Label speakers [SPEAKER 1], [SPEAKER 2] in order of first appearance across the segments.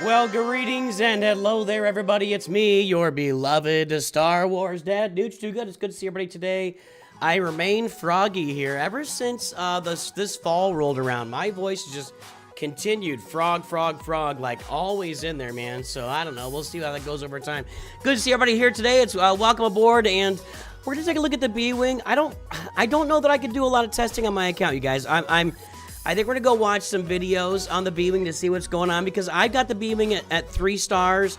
[SPEAKER 1] Well, greetings and hello there, everybody. It's me, your beloved Star Wars dad, NOOCH2GUD. It's good to see everybody today. I remain froggy here. Ever since this fall rolled around, my voice has just continued frog, like always in there, man. So I don't know. We'll see how that goes over time. Good to see everybody here today. It's welcome aboard, and we're gonna take a look at the B-Wing. I don't know that I can do a lot of testing on my account, you guys. I think we're gonna go watch some videos on the B-Wing to see what's going on, because I got the B-Wing at 3 stars.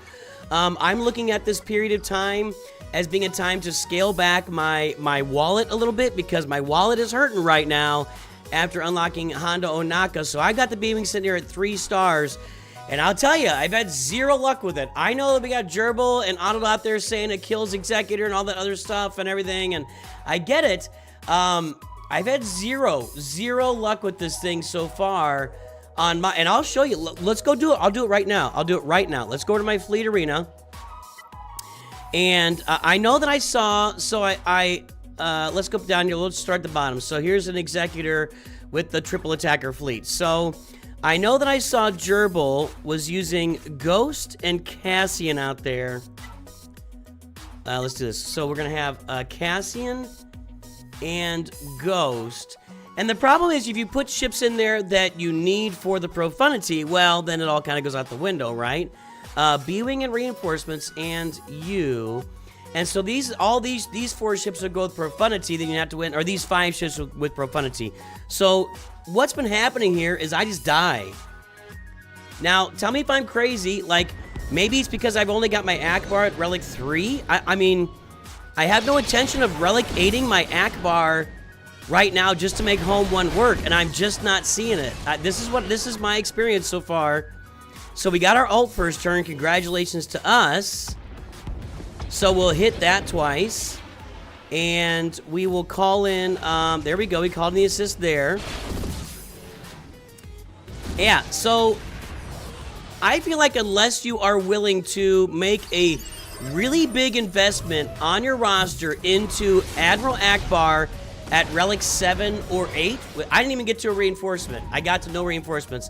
[SPEAKER 1] I'm looking at this period of time as being a time to scale back my wallet a little bit, because my wallet is hurting right now after unlocking Honda Onaka. So I got the B-Wing sitting here at 3 stars, and I'll tell you, I've had zero luck with it. I know that we got Gerbil and Otto out there saying it kills Executor and all that other stuff and everything, and I get it. I've had zero luck with this thing so far on my, and I'll show you. Let's go do it. I'll do it right now. Let's go to my fleet arena. And I know that I saw, so let's go down here. Let's start at the bottom. So here's an Executor with the triple attacker fleet. So I know that I saw Gerbil was using Ghost and Cassian out there. Let's do this. So we're going to have Cassian and Ghost. And the problem is, if you put ships in there that you need for the Profundity, well, then it all kind of goes out the window, right? B-Wing and reinforcements and you. And so all these 4 ships will go with Profundity, then you have to win, or these 5 ships with Profundity. So what's been happening here is I just die. Now, tell me if I'm crazy. Like, maybe it's because I've only got my Akbar at Relic 3. I mean, I have no intention of Relic 8ing my Akbar right now just to make Home 1 work, and I'm just not seeing it. This is my experience so far. So we got our ult first turn. Congratulations to us. So we'll hit that twice, and we will call in. There we go. We called in the assist there. Yeah. So I feel like unless you are willing to make a really big investment on your roster into Admiral Akbar at Relic 7 or 8. I didn't even get to a reinforcement. I got to no reinforcements.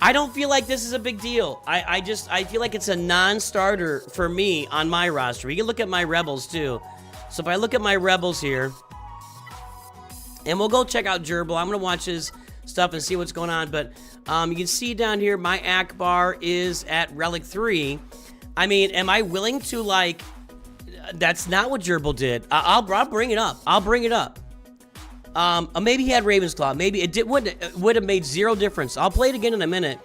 [SPEAKER 1] I don't feel like this is a big deal. I feel like it's a non-starter for me on my roster. You can look at my Rebels too. So if I look at my Rebels here, and we'll go check out Gerbil. I'm going to watch his stuff and see what's going on. But you can see down here, my Akbar is at Relic 3. I mean, am I willing to, like, that's not what Gerbil did. I'll bring it up. Maybe he had Raven's Claw. Maybe it would have made 0 difference. I'll play it again in a minute.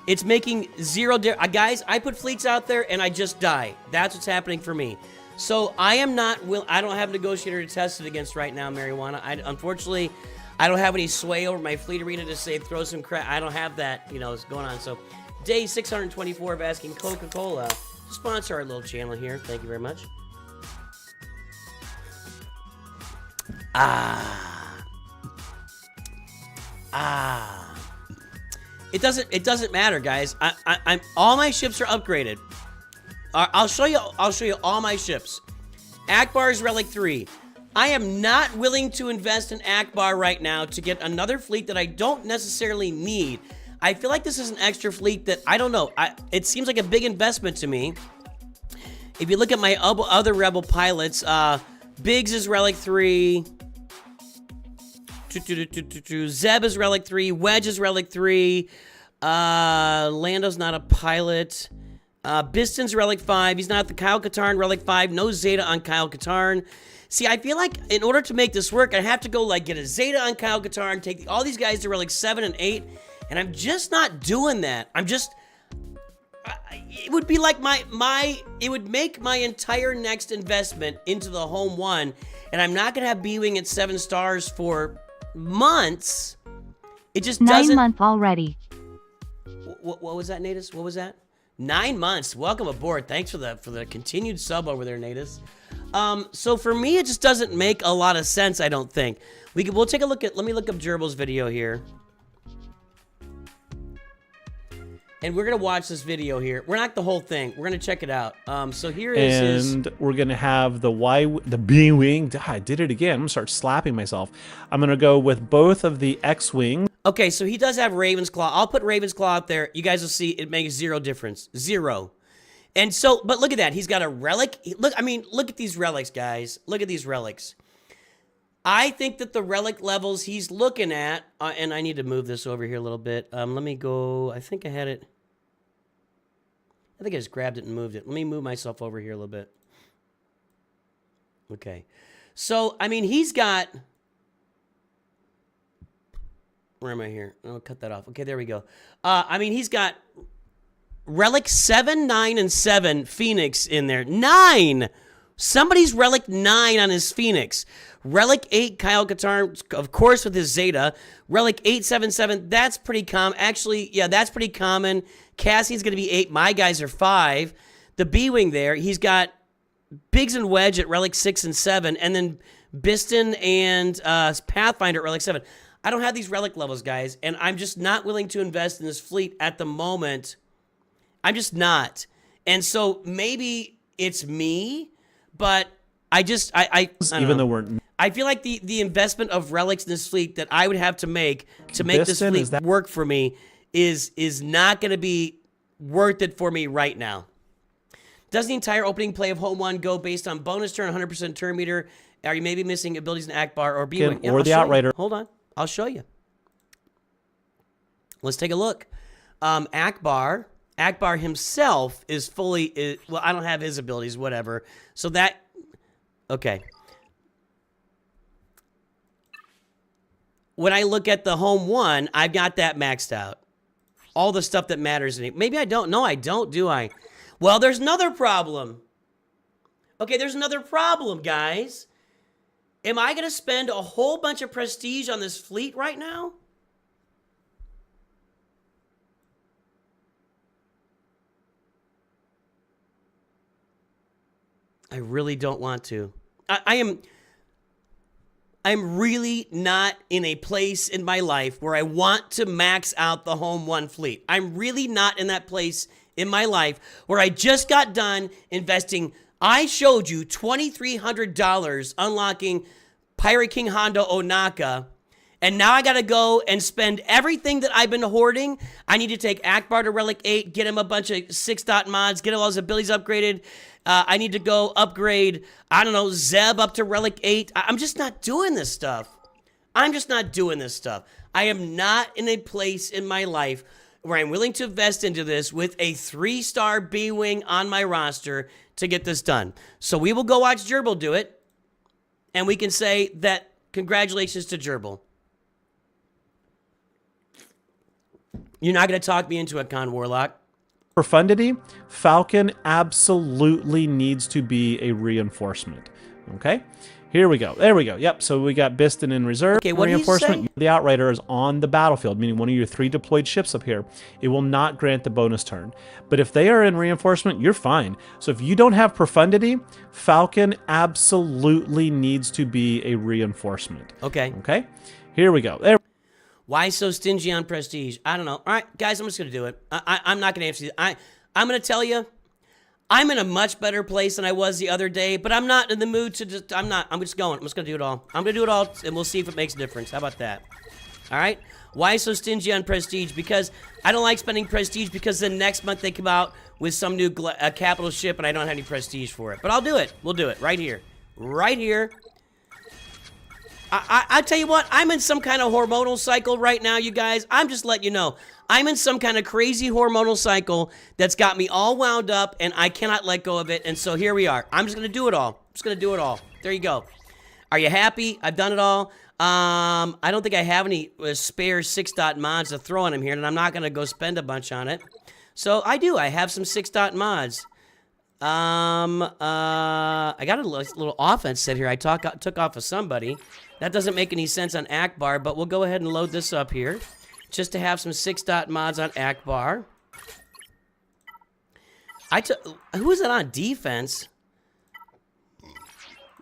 [SPEAKER 1] It's making 0 difference. Guys, I put fleets out there and I just die. That's what's happening for me. So I am not I don't have a negotiator to test it against right now, Marijuana. Unfortunately, I don't have any sway over my fleet arena to say throw some crap. I don't have that, going on. So day 624 of asking Coca-Cola to sponsor our little channel here. Thank you very much. It doesn't matter, guys. I'm all my ships are upgraded. I'll show you all my ships. Akbar's Relic 3. I am not willing to invest in Akbar right now to get another fleet that I don't necessarily need. I feel like this is an extra fleet that, I don't know, it seems like a big investment to me. If you look at my other Rebel pilots, Biggs is Relic 3, Zeb is Relic 3, Wedge is Relic 3, Lando's not a pilot, Biston's Relic 5, he's not the Kyle Katarn Relic 5, no Zeta on Kyle Katarn. See, I feel like in order to make this work, I have to go like get a Zeta on Kyle Katarn, take all these guys to Relic 7 and 8, and I'm just not doing that. I'm just, it would be like it would make my entire next investment into the home one, and I'm not gonna have B-Wing at 7 stars for months. It just doesn't.
[SPEAKER 2] 9 months already.
[SPEAKER 1] What was that, Natus? What was that? 9 months. Welcome aboard. Thanks for the continued sub over there, Natus. So for me, it just doesn't make a lot of sense. I don't think we'll take a look at. Let me look up Gerbil's video here. And we're going to watch this video here. We're not the whole thing. We're going to check it out. So here is his...
[SPEAKER 3] And we're going to have the B-Wing. I did it again. I'm going to start slapping myself. I'm going to go with both of the X-Wing.
[SPEAKER 1] Okay, so he does have Raven's Claw. I'll put Raven's Claw out there. You guys will see it makes zero difference. Zero. And so, but look at that. He's got a relic. Look at these relics, guys. Look at these relics. I think that the relic levels he's looking at, and I need to move this over here a little bit. Let me go. I think I had it. I think I just grabbed it and moved it. Let me move myself over here a little bit. Okay. So, I mean, he's got... Where am I here? I'll cut that off. Okay, there we go. I mean, he's got Relic 7, 9, and 7 Phoenix in there. 9! Somebody's Relic 9 on his Phoenix. Relic 8, Kyle Katarn, of course, with his Zeta. Relic 877, that's pretty common. Actually, yeah, that's pretty common. Cassie's going to be 8. My guys are 5. The B-Wing there, he's got Biggs and Wedge at Relic 6 and 7, and then Biston and Pathfinder at Relic 7. I don't have these relic levels, guys, and I'm just not willing to invest in this fleet at the moment. I'm just not. And so maybe it's me, but I
[SPEAKER 3] Even though we're...
[SPEAKER 1] I feel like the investment of relics in this fleet that I would have to make this fleet work for me is not going to be worth it for me right now. Does the entire opening play of Home 1 go based on bonus turn, 100% turn meter? Are you maybe missing abilities in Akbar or B-Wing?
[SPEAKER 3] Or the Outrider.
[SPEAKER 1] Hold on. I'll show you. Let's take a look. Akbar himself is fully... well, I don't have his abilities, whatever. So that... Okay. When I look at the home one, I've got that maxed out. All the stuff that matters in it. Maybe I don't. No, I don't, do I? Well, there's another problem. Okay, there's another problem, guys. Am I going to spend a whole bunch of prestige on this fleet right now? I really don't want to. I'm really not in a place in my life where I want to max out the home one fleet. I'm really not in that place in my life where I just got done investing. I showed you $2,300 unlocking Pirate King Hondo Onaka, and now I gotta go and spend everything that I've been hoarding. I need to take Akbar to Relic 8, get him a bunch of 6-dot mods, get all his abilities upgraded. I need to go upgrade, I don't know, Zeb up to Relic 8. I'm just not doing this stuff. I'm just not doing this stuff. I am not in a place in my life where I'm willing to invest into this with a 3-star B-Wing on my roster to get this done. So we will go watch Gerbil do it, and we can say that congratulations to Gerbil. You're not going to talk me into it, Con Warlock.
[SPEAKER 3] Profundity, Falcon absolutely needs to be a reinforcement. Okay? Here we go. There we go. Yep, so we got Biston in reserve.
[SPEAKER 1] Okay, what
[SPEAKER 3] reinforcement. The Outrider is on the battlefield, meaning one of your 3 deployed ships up here. It will not grant the bonus turn. But if they are in reinforcement, you're fine. So if you don't have Profundity, Falcon absolutely needs to be a reinforcement.
[SPEAKER 1] Okay.
[SPEAKER 3] Okay? Here we go. There.
[SPEAKER 1] Why so stingy on prestige? I don't know. All right, guys, I'm just going to do it. I'm not going to answer you. I'm going to tell you, I'm in a much better place than I was the other day, but I'm not in the mood to just, I'm just going. I'm just going to do it all. I'm going to do it all, and we'll see if it makes a difference. How about that? All right? Why so stingy on prestige? Because I don't like spending prestige because then next month they come out with some new capital ship and I don't have any prestige for it. But I'll do it. We'll do it right here. Right here. I tell you what, I'm in some kind of hormonal cycle right now, you guys. I'm just letting you know. I'm in some kind of crazy hormonal cycle that's got me all wound up, and I cannot let go of it. And so here we are. I'm just going to do it all. I'm just going to do it all. There you go. Are you happy? I've done it all. I don't think I have any spare 6-dot mods to throw on him here, and I'm not going to go spend a bunch on it. So I do. I have some 6-dot mods. I got a little offense set here. I took off of somebody. That doesn't make any sense on Akbar, but we'll go ahead and load this up here. Just to have some 6-dot mods on Akbar. Who was that on defense?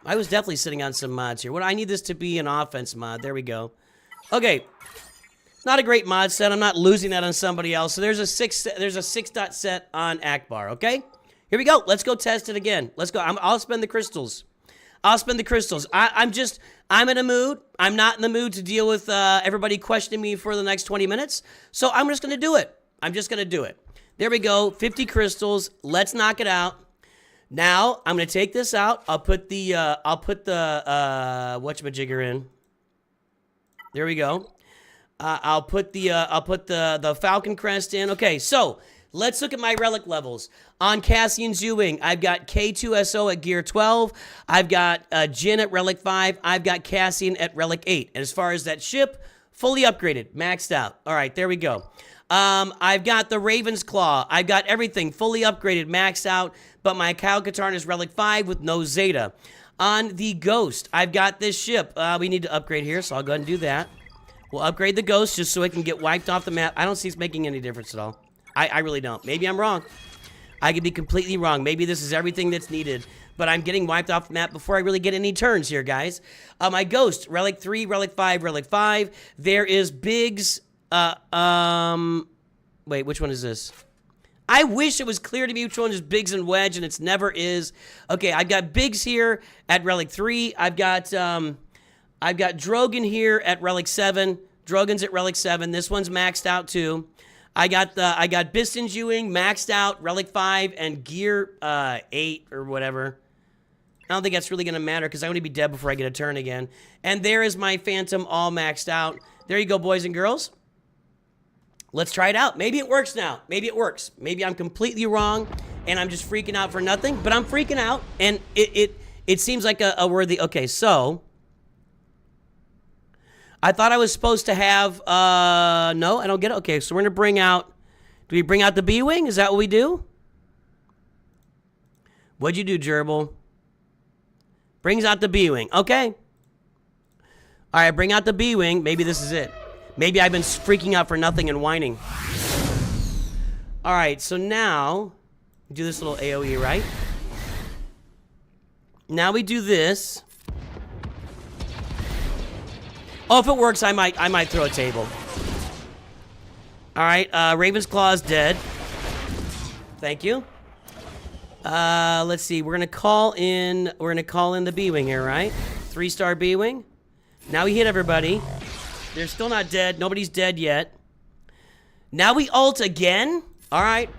[SPEAKER 1] I was definitely sitting on some mods here. I need this to be an offense mod. There we go. Okay. Not a great mod set. I'm not losing that on somebody else. So there's a 6-dot set on Akbar, okay? Here we go. Let's go test it again. Let's go. I'll spend the crystals. I'll spend the crystals. I'm in a mood. I'm not in the mood to deal with everybody questioning me for the next 20 minutes. So I'm just going to do it. I'm just going to do it. There we go. 50 crystals. Let's knock it out. Now, I'm going to take this out. I'll put the whatchamajigger in. There we go. I'll put the Falcon Crest in. Okay, so let's look at my relic levels. On Cassian's U-Wing, I've got K2SO at Gear 12. I've got Jin at Relic 5. I've got Cassian at Relic 8. And as far as that ship, fully upgraded, maxed out. All right, there we go. I've got the Raven's Claw. I've got everything fully upgraded, maxed out, but my Kyle Katarn is Relic 5 with no Zeta. On the Ghost, I've got this ship. We need to upgrade here, so I'll go ahead and do that. We'll upgrade the Ghost just so it can get wiped off the map. I don't see it's making any difference at all. I really don't. Maybe I'm wrong. I could be completely wrong. Maybe this is everything that's needed, but I'm getting wiped off the map before I really get any turns here, guys. My Ghost, Relic 3, Relic 5, Relic 5. There is Biggs, wait, which one is this? I wish it was clear to me which one is Biggs and Wedge, and it's never is. Okay, I've got Biggs here at Relic 3. I've got Drogon here at Relic 7. Drogon's at Relic 7. This one's maxed out too. I got Biston's U-Wing maxed out, Relic 5, and Gear 8 or whatever. I don't think that's really going to matter because I'm going to be dead before I get a turn again. And there is my Phantom all maxed out. There you go, boys and girls. Let's try it out. Maybe it works now. Maybe it works. Maybe I'm completely wrong and I'm just freaking out for nothing. But I'm freaking out and it seems like a worthy... Okay, so... I thought I was supposed to have, no, I don't get it. Okay, so we're going to bring out, do we bring out the B-Wing? Is that what we do? What'd you do, Gerbil? Brings out the B-Wing. Okay. All right, bring out the B-Wing. Maybe this is it. Maybe I've been freaking out for nothing and whining. All right, so now, do this little AoE, right? Now we do this. Oh, if it works, I might throw a table. All right, Raven's Claw is dead. Thank you. Let's see. We're gonna call in the B-Wing here, right? 3-star B-Wing. Now we hit everybody. They're still not dead. Nobody's dead yet. Now we ult again. All right.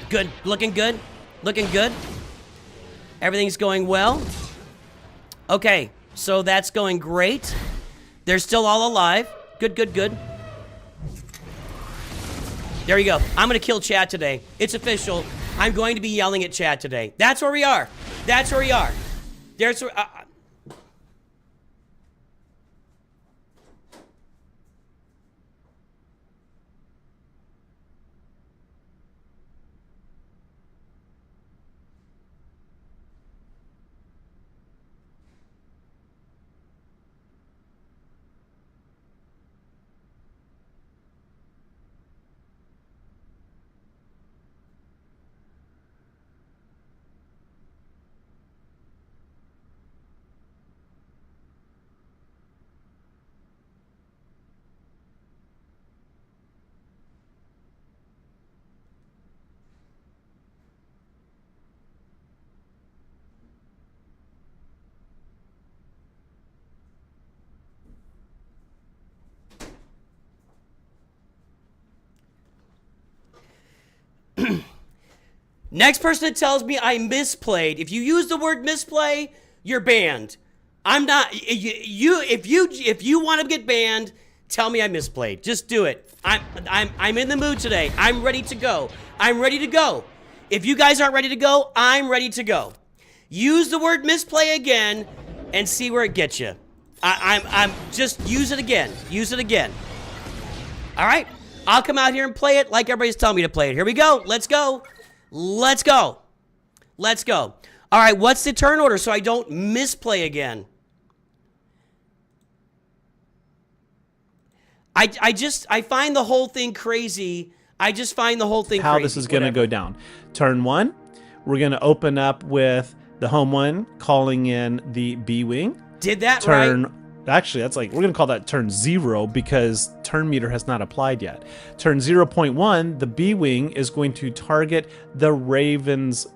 [SPEAKER 1] Good. Looking good. Looking good. Everything's going well. Okay. So that's going great. They're still all alive. Good, good, good. There we go. I'm going to kill chat today. It's official. I'm going to be yelling at chat today. That's where we are. That's where we are. There's where... Next person that tells me I misplayed. If you use the word misplay, you're banned. I'm not. If you want to get banned, tell me I misplayed. Just do it. I'm in the mood today. I'm ready to go. I'm ready to go. If you guys aren't ready to go, I'm ready to go. Use the word misplay again and see where it gets you. I'm just use it again. Use it again. All right. I'll come out here and play it like everybody's telling me to play it. Here we go. Let's go. Let's go. Let's go. All right. What's the turn order so I don't misplay again? I find the whole thing crazy. I just find the whole thing
[SPEAKER 3] how
[SPEAKER 1] crazy.
[SPEAKER 3] This is going to go down. Turn 1, we're going to open up with the home one calling in the B wing.
[SPEAKER 1] Did that
[SPEAKER 3] turn,
[SPEAKER 1] right?
[SPEAKER 3] Actually, that's like, we're going to call that turn 0 because turn meter has not applied yet. Turn 0.1, the B wing is going to target the Raven's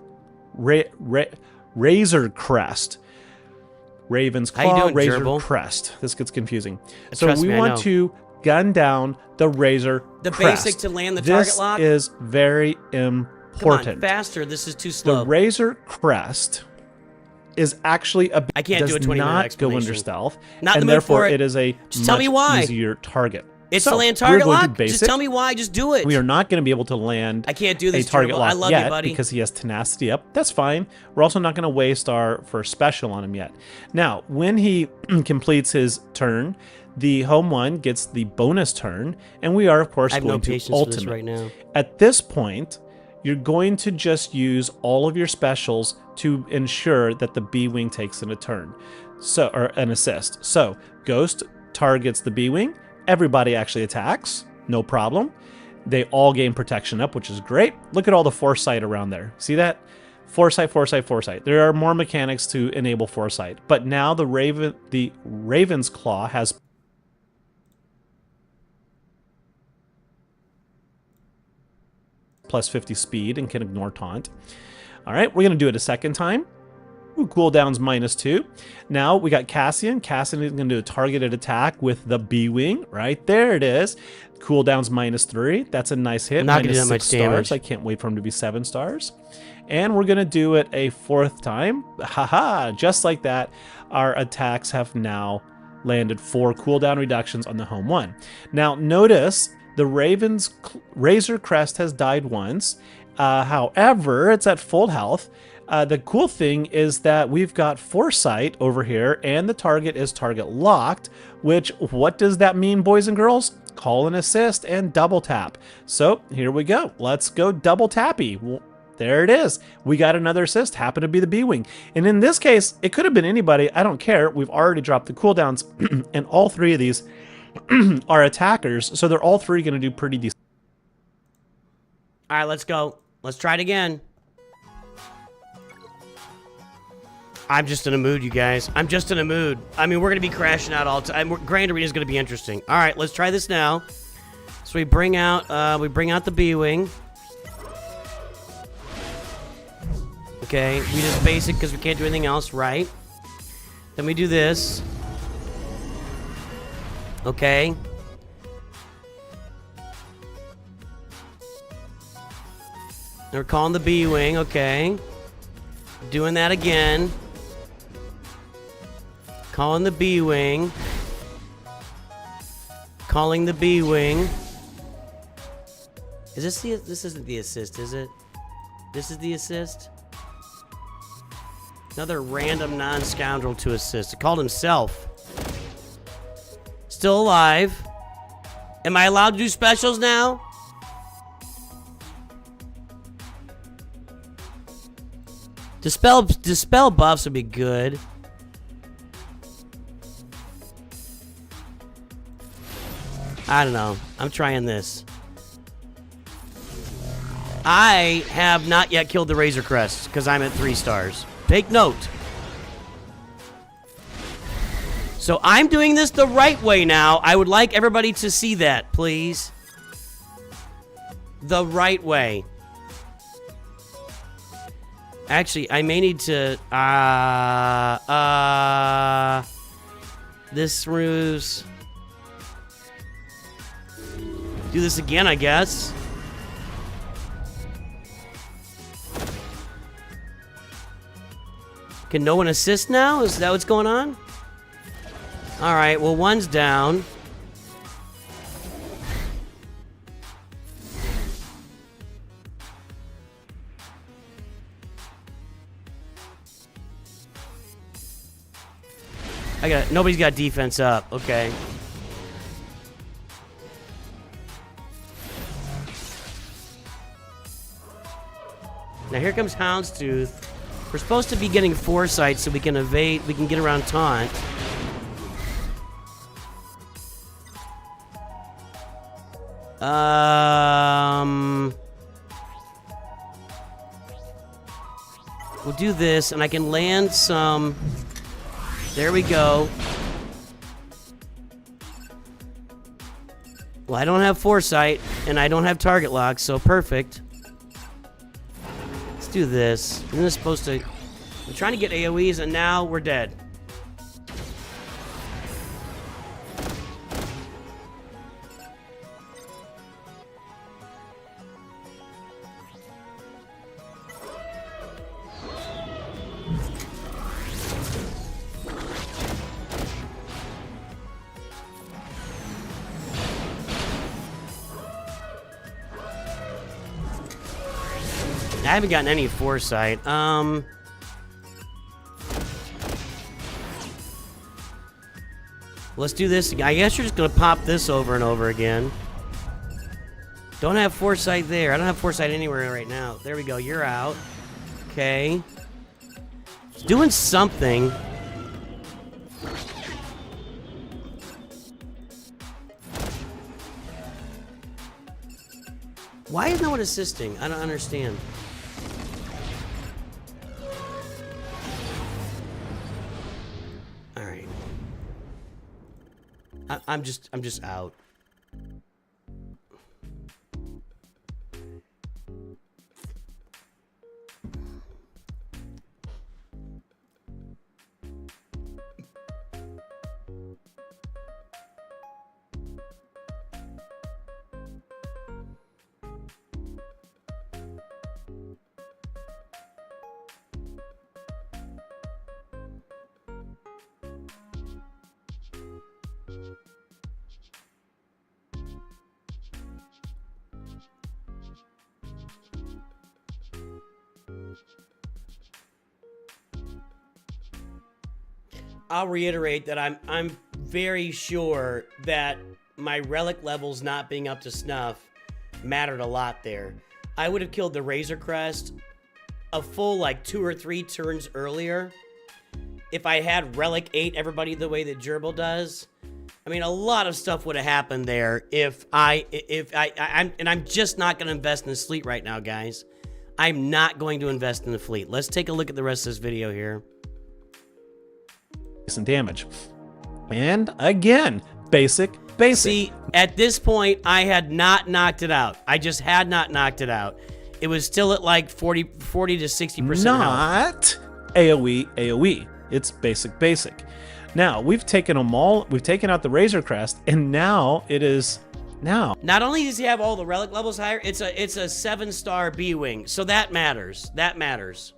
[SPEAKER 3] Razor Crest. Raven's Claw,
[SPEAKER 1] How you doing,
[SPEAKER 3] Razor
[SPEAKER 1] Gerbil?
[SPEAKER 3] Crest. This gets confusing. So
[SPEAKER 1] Trust
[SPEAKER 3] we
[SPEAKER 1] me, I
[SPEAKER 3] want
[SPEAKER 1] know.
[SPEAKER 3] to gun down the Razor
[SPEAKER 1] The
[SPEAKER 3] Crest.
[SPEAKER 1] basic to land the target lock?
[SPEAKER 3] This is very
[SPEAKER 1] Come
[SPEAKER 3] important.
[SPEAKER 1] on, faster. This is too slow.
[SPEAKER 3] The Razor Crest is actually a
[SPEAKER 1] I can't do a
[SPEAKER 3] does
[SPEAKER 1] 20-minute
[SPEAKER 3] not go
[SPEAKER 1] explanation.
[SPEAKER 3] under stealth,
[SPEAKER 1] Not in
[SPEAKER 3] and
[SPEAKER 1] the mood
[SPEAKER 3] therefore
[SPEAKER 1] for it.
[SPEAKER 3] it is a
[SPEAKER 1] Just tell me
[SPEAKER 3] much
[SPEAKER 1] why.
[SPEAKER 3] easier target.
[SPEAKER 1] It's
[SPEAKER 3] So,
[SPEAKER 1] to land
[SPEAKER 3] we're
[SPEAKER 1] target
[SPEAKER 3] going to
[SPEAKER 1] lock?
[SPEAKER 3] basic.
[SPEAKER 1] Just tell me why. Just do it.
[SPEAKER 3] We are not going to be able to land
[SPEAKER 1] I can't do this,
[SPEAKER 3] a target
[SPEAKER 1] Gerbil.
[SPEAKER 3] lock
[SPEAKER 1] I love
[SPEAKER 3] yet
[SPEAKER 1] you, buddy.
[SPEAKER 3] because he has tenacity up. That's fine. We're also not going to waste our first special on him yet. Now, when he completes his turn, the home one gets the bonus turn, and we are, of course,
[SPEAKER 1] I have
[SPEAKER 3] going
[SPEAKER 1] no patience
[SPEAKER 3] to
[SPEAKER 1] for
[SPEAKER 3] ultimate.
[SPEAKER 1] this right now.
[SPEAKER 3] At this point, you're going to just use all of your specials to ensure that the B-Wing takes a turn, or an assist. So, Ghost targets the B-Wing. Everybody actually attacks. No problem. They all gain protection up, which is great. Look at all the foresight around there. See that? Foresight, foresight, foresight. There are more mechanics to enable foresight. But now the Raven's Claw has plus 50 speed and can ignore taunt. All right, we're going to do it a second time. Ooh, cooldown's -2. Now we got Cassian. Cassian is going to do a targeted attack with the B-Wing. Right there it is. Cooldown's -3. That's a nice hit.
[SPEAKER 1] I'm not gonna do that
[SPEAKER 3] -6
[SPEAKER 1] much
[SPEAKER 3] stars.
[SPEAKER 1] damage.
[SPEAKER 3] I can't wait for him to be 7 stars. And we're going to do it a 4th time. Haha, just like that, our attacks have now landed 4 cooldown reductions on the home one. Now notice the Raven's Razor Crest has died once. However, it's at full health. The cool thing is that we've got foresight over here, and the target is target locked, which, what does that mean, boys and girls? Call an assist and double tap. So here we go. Let's go double tappy. Well, there it is. We got another assist, happened to be the B-Wing. And in this case, it could have been anybody. I don't care. We've already dropped the cooldowns, and all 3 of these are attackers, so they're all 3 going to do pretty decent.
[SPEAKER 1] All right, let's go. Let's try it again. I'm just in a mood, you guys. I'm just in a mood. I mean, we're going to be crashing out all the time. Grand Arena is going to be interesting. All right, let's try this now. So we bring out the B-Wing. Okay, we just basic because we can't do anything else, right? Then we do this. Okay. We're calling the B-Wing, okay. Doing that again. Calling the B-Wing. Calling the B-Wing. Is this the... This isn't the assist, is it? This is the assist? Another random non-scoundrel to assist. He called himself. Still alive. Am I allowed to do specials now? Dispel buffs would be good. I don't know. I'm trying this. I have not yet killed the Razor Crest because I'm at 3 stars. Take note. So I'm doing this the right way now. I would like everybody to see that, please. The right way. Actually, I may need to, this ruse. Do this again, I guess. Can no one assist now? Is that what's going on? All right, well, one's down. Nobody's got defense up. Okay. Now here comes Houndstooth. We're supposed to be getting foresight so we can evade, we can get around taunt. We'll do this, and I can land some. There we go. Well, I don't have foresight, and I don't have target lock, so perfect. Let's do this. Isn't this supposed to... I'm trying to get AoEs, and now we're dead. I haven't gotten any foresight. Let's do this. I guess you're just gonna pop this over and over again. Don't have foresight there. I don't have foresight anywhere right now. There we go. You're out. Okay. It's doing something. Why is no one assisting? I don't understand. All right. I'm just out. I'll reiterate that I'm very sure that my relic levels not being up to snuff mattered a lot there. I would have killed the Razor Crest a full like 2 or 3 turns earlier if I had relic 8 everybody the way that Gerbil does. I mean, a lot of stuff would have happened there if I'm just not going to invest in the fleet right now, guys. I'm not going to invest in the fleet. Let's take a look at the rest of this video here.
[SPEAKER 3] Some damage. And again, basic.
[SPEAKER 1] See, at this point, I had not knocked it out. I just had not knocked it out. It was still at like 40 to 60%
[SPEAKER 3] Not
[SPEAKER 1] health.
[SPEAKER 3] AoE. It's basic. Now, we've taken them all. We've taken out the Razor Crest, and now it is... Now.
[SPEAKER 1] Not only does he have all the relic levels higher, it's a 7-star B-Wing. So that matters. That matters.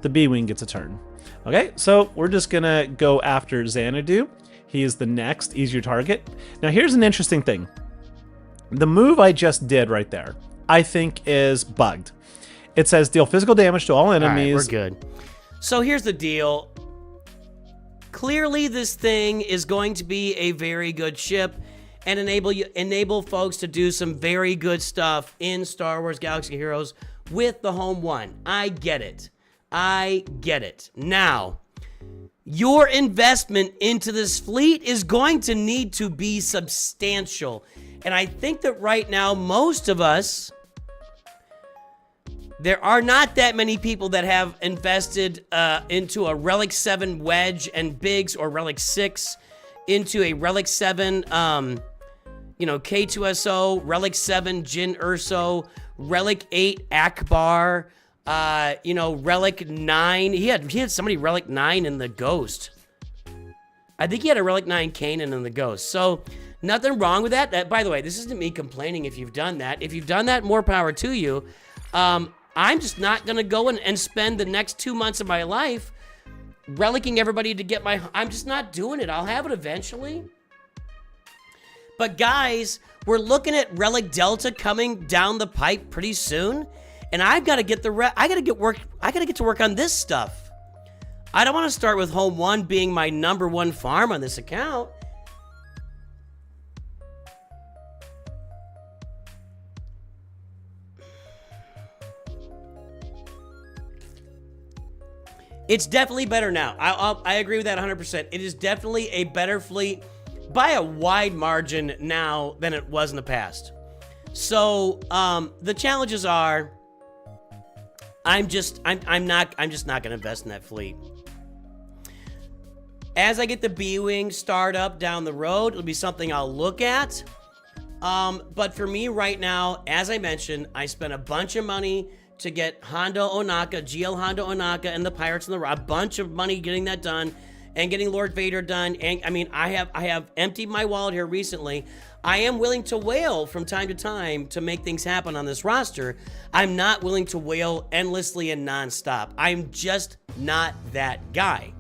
[SPEAKER 3] The B-Wing gets a turn. Okay, so we're just gonna go after Xanadu. He is the next easier target. Now here's an interesting thing. The move I just did right there, I think is bugged. It says deal physical damage to all enemies.
[SPEAKER 1] All right, we're good. So here's the deal. Clearly this thing is going to be a very good ship and enable folks to do some very good stuff in Star Wars Galaxy of Heroes with the Home 1. I get it. I get it. Now, your investment into this fleet is going to need to be substantial. And I think that right now, most of us, there are not that many people that have invested into a Relic 7 Wedge and Biggs or Relic 6 into a Relic 7, K2SO, Relic 7 Jin Urso, Relic 8 Akbar, Relic 9. He had somebody Relic 9 in the Ghost. I think he had a Relic 9 Kanan in the Ghost. So, nothing wrong with that. By the way, this isn't me complaining if you've done that. If you've done that, more power to you. I'm just not going to go and spend the next 2 months of my life relicking everybody to get my... I'm just not doing it. I'll have it eventually. But guys, we're looking at Relic Delta coming down the pipe pretty soon, and I've got to get I got to get to work on this stuff. I don't want to start with Home 1 being my #1 farm on this account. It's definitely better now. I agree with that 100%. It is definitely a better fleet by a wide margin now than it was in the past. So the challenges are, I'm just not going to invest in that fleet. As I get the B-Wing startup down the road, it'll be something I'll look at. But for me right now, as I mentioned, I spent a bunch of money to get Hondo Ohnaka, GL Hondo Ohnaka, and the Pirates in the Rock. A bunch of money getting that done, and getting Lord Vader done. And I mean, I have emptied my wallet here recently. I am willing to whale from time to time to make things happen on this roster. I'm not willing to whale endlessly and nonstop. I'm just not that guy.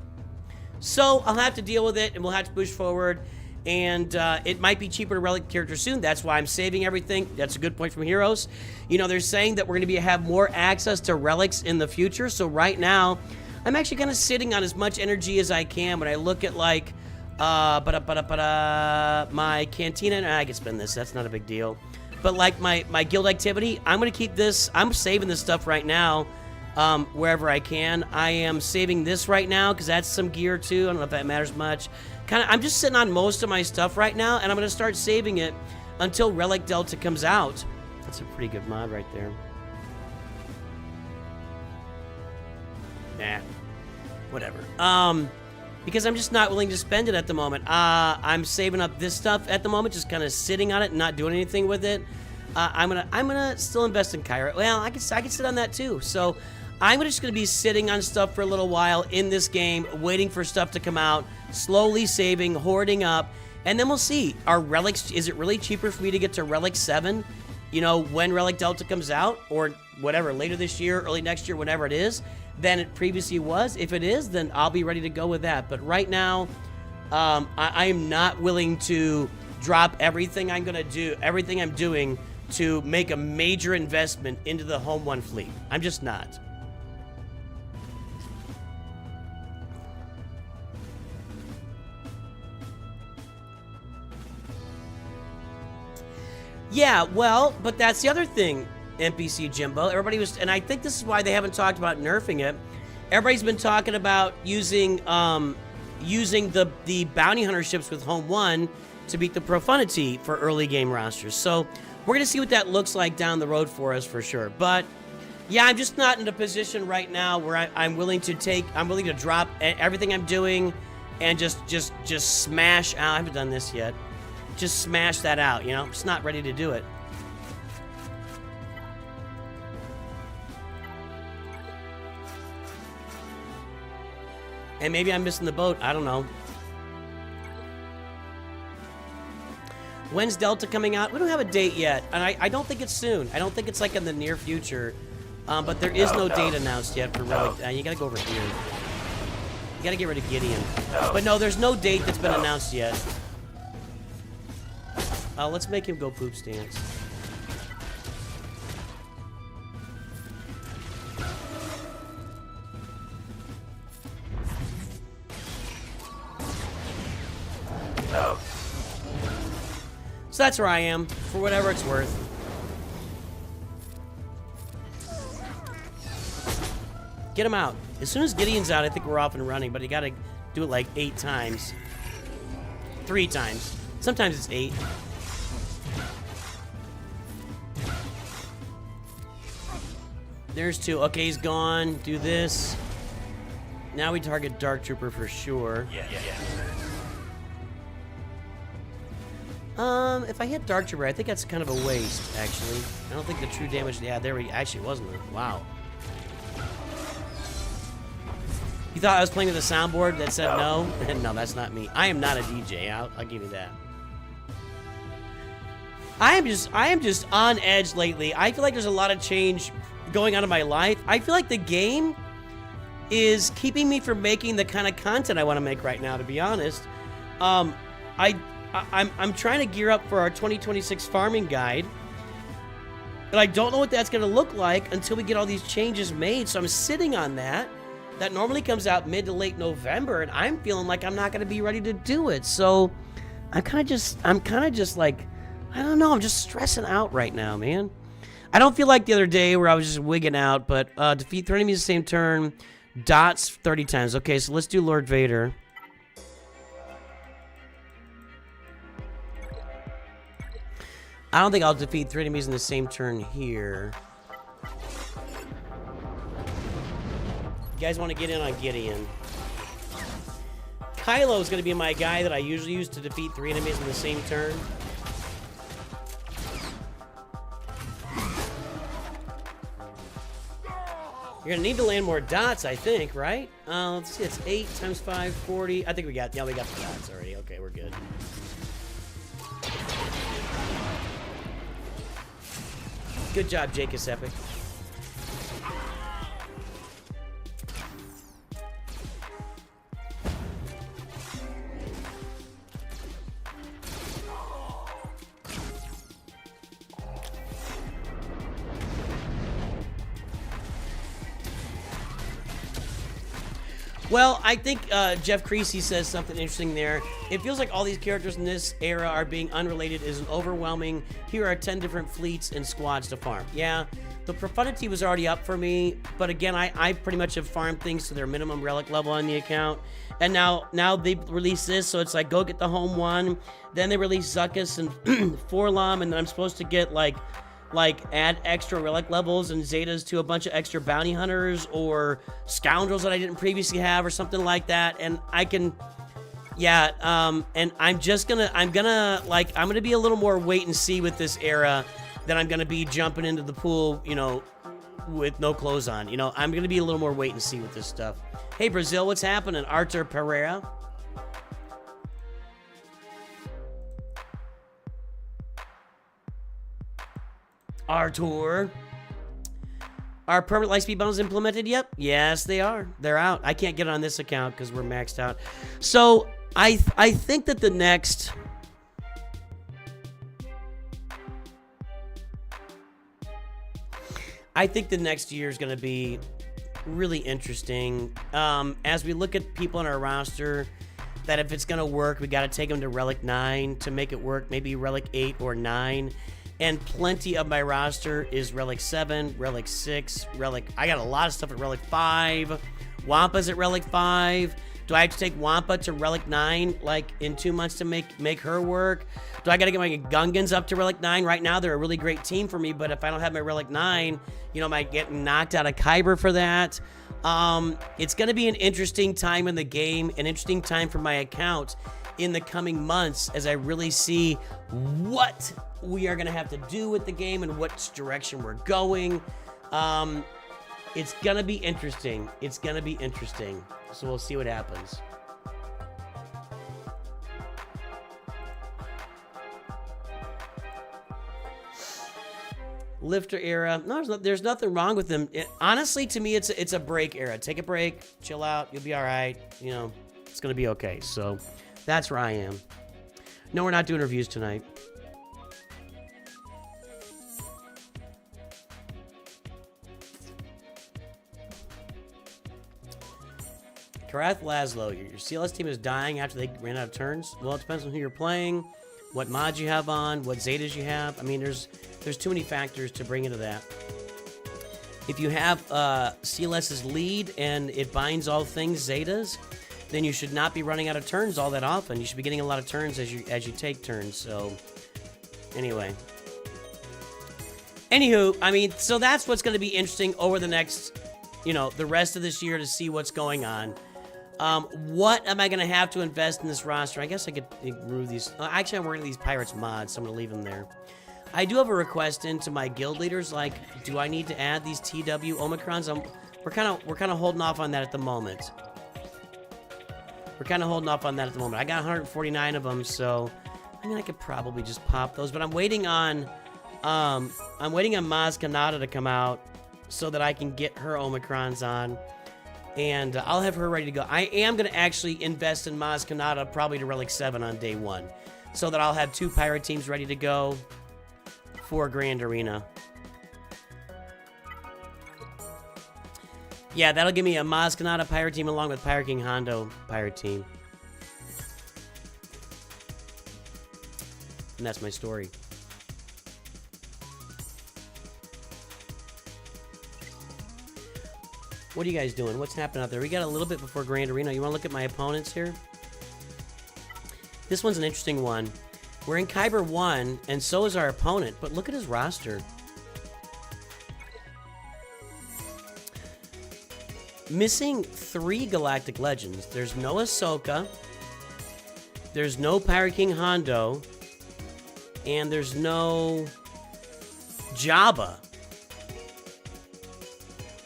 [SPEAKER 1] So I'll have to deal with it, and we'll have to push forward. And it might be cheaper to relic characters soon. That's why I'm saving everything. That's a good point from Heroes. You know, they're saying that we're going to have more access to relics in the future. So right now, I'm actually kind of sitting on as much energy as I can. When I look at like, my Cantina, and I can spend this. That's not a big deal. But like my guild activity, I'm going to keep this. I'm saving this stuff right now. Wherever I can. I am saving this right now because that's some gear too. I don't know if that matters much. I'm just sitting on most of my stuff right now, and I'm going to start saving it until Relic Delta comes out. That's a pretty good mod right there. Nah, whatever. Because I'm just not willing to spend it at the moment. I'm saving up this stuff at the moment, just kind of sitting on it and not doing anything with it. I'm gonna still invest in Kyra. Well, I can sit on that too. So I'm just gonna be sitting on stuff for a little while in this game, waiting for stuff to come out, slowly saving, hoarding up, and then we'll see. Are relics? Is it really cheaper for me to get to Relic 7? You know, when Relic Delta comes out, or whatever, later this year, early next year, whenever it is, than it previously was. If it is, then I'll be ready to go with that. But right now, I am not willing to drop everything I'm gonna do, everything I'm doing, to make a major investment into the Home 1 fleet. I'm just not. Yeah, well, but that's the other thing, NPC Jimbo. Everybody was, and I think this is why they haven't talked about nerfing it. Everybody's been talking about using the bounty hunter ships with Home 1 to beat the Profundity for early game rosters. So we're gonna see what that looks like down the road for us for sure. But yeah, I'm just not in a position right now where I'm willing to drop everything I'm doing and just smash out. I haven't done this yet. Just smash that out, you know? I'm just not ready to do it. And maybe I'm missing the boat. I don't know. When's Delta coming out? We don't have a date yet. And I don't think it's soon. I don't think it's like in the near future. But there is no date announced yet for Relic. You gotta go over here. You gotta get rid of Gideon. But no, there's no date that's been announced yet. Let's make him go poop stance. So that's where I am, for whatever it's worth. Get him out. As soon as Gideon's out, I think we're off and running, but you gotta do it like 8 times. 3 times. Sometimes it's 8. There's 2. Okay, he's gone. Do this. Now we target Dark Trooper for sure. Yeah. If I hit Dark Trooper, I think that's kind of a waste, actually. I don't think the true damage... Yeah, there we... Actually, wasn't it? Wow. You thought I was playing with a soundboard that said no? No, that's not me. I am not a DJ. I'll give you that. I am just on edge lately. I feel like there's a lot of change going on in my life. I feel like the game is keeping me from making the kind of content I want to make right now, to be honest. I'm trying to gear up for our 2026 farming guide, but I don't know what that's going to look like until we get all these changes made. So I'm sitting on that. That normally comes out mid to late November, and I'm feeling like I'm not going to be ready to do it. So I'm kind of just like, I don't know. I'm just stressing out right now, man. I don't feel like the other day where I was just wigging out, but defeat 3 enemies the same turn, dots 30 times. Okay, so let's do Lord Vader. I don't think I'll defeat 3 enemies in the same turn here. You guys want to get in on Gideon? Kylo is going to be my guy that I usually use to defeat 3 enemies in the same turn. You're gonna need to land more dots, I think, right? Let's see, it's 8 times 5, 40. I think we got the dots already. Okay, we're good. Good job, Jake Epic. Well, I think Jeff Creasy says something interesting there. It feels like all these characters in this era are being unrelated is an overwhelming, here are 10 different fleets and squads to farm. Yeah, the profundity was already up for me, but again, I pretty much have farmed things to their minimum relic level on the account. And now they release this, so it's like, go get the home one. Then they release Zuckuss and Forlom, and then I'm supposed to get like add extra relic levels and zetas to a bunch of extra bounty hunters or scoundrels that I didn't previously have or something like that. And I can, yeah, and I'm gonna be a little more wait and see with this era than I'm gonna be jumping into the pool, you know, with no clothes on. You know, I'm gonna be a little more wait and see with this stuff. Hey, Brazil, what's happening? Artur Pereira. Artur. Are permanent lightspeed bundles implemented? Yep. Yes, they are. They're out. I can't get it on this account because we're maxed out. So I think that the next... I think the next year is going to be really interesting. As we look at people on our roster, that if it's going to work, we got to take them to Relic 9 to make it work. Maybe Relic 8 or 9. And plenty of my roster is Relic 7, Relic 6, Relic... I got a lot of stuff at Relic 5. Wampa's at Relic 5. Do I have to take Wampa to Relic 9, like, in 2 months to make her work? Do I got to get my Gungans up to Relic 9? Right now, they're a really great team for me, but if I don't have my Relic 9, you know, I might get knocked out of Kyber for that. It's going to be an interesting time in the game, an interesting time for my account in the coming months as I really see what we are going to have to do with the game and what direction we're going. It's going to be interesting. It's going to be interesting. So we'll see what happens. Lifter era. No, there's nothing wrong with them. Honestly, to me, it's a break era. Take a break, chill out, you'll be all right. You know, it's going to be okay. So that's where I am. No, we're not doing reviews tonight. Karath Laszlo, your CLS team is dying after they ran out of turns. Well, it depends on who you're playing, what mods you have on, what Zetas you have. I mean, there's too many factors to bring into that. If you have CLS's lead and it binds all things Zetas, then you should not be running out of turns all that often. You should be getting a lot of turns as you take turns. So, anyway. Anywho, I mean, so that's what's going to be interesting over the next, you know, the rest of this year to see what's going on. What am I going to have to invest in this roster? I guess I could remove these. Actually, I'm working on these Pirates mods, so I'm going to leave them there. I do have a request into my guild leaders, like, do I need to add these TW Omicrons? We're kind of holding off on that at the moment. I got 149 of them, so I mean, I could probably just pop those, but I'm waiting on Maz Kanata to come out so that I can get her Omicrons on, and I'll have her ready to go. I am going to actually invest in Maz Kanata probably to Relic 7 on day 1, so that I'll have 2 pirate teams ready to go for Grand Arena. Yeah, that'll give me a Maz Kanata pirate team along with Pirate King Hondo pirate team. And that's my story. What are you guys doing? What's happening out there? We got a little bit before Grand Arena. You want to look at my opponents here? This one's an interesting one. We're in Kyber 1, and so is our opponent, but look at his roster. Missing 3 Galactic Legends. There's no Ahsoka. There's no Pirate King Hondo. And there's no Jabba.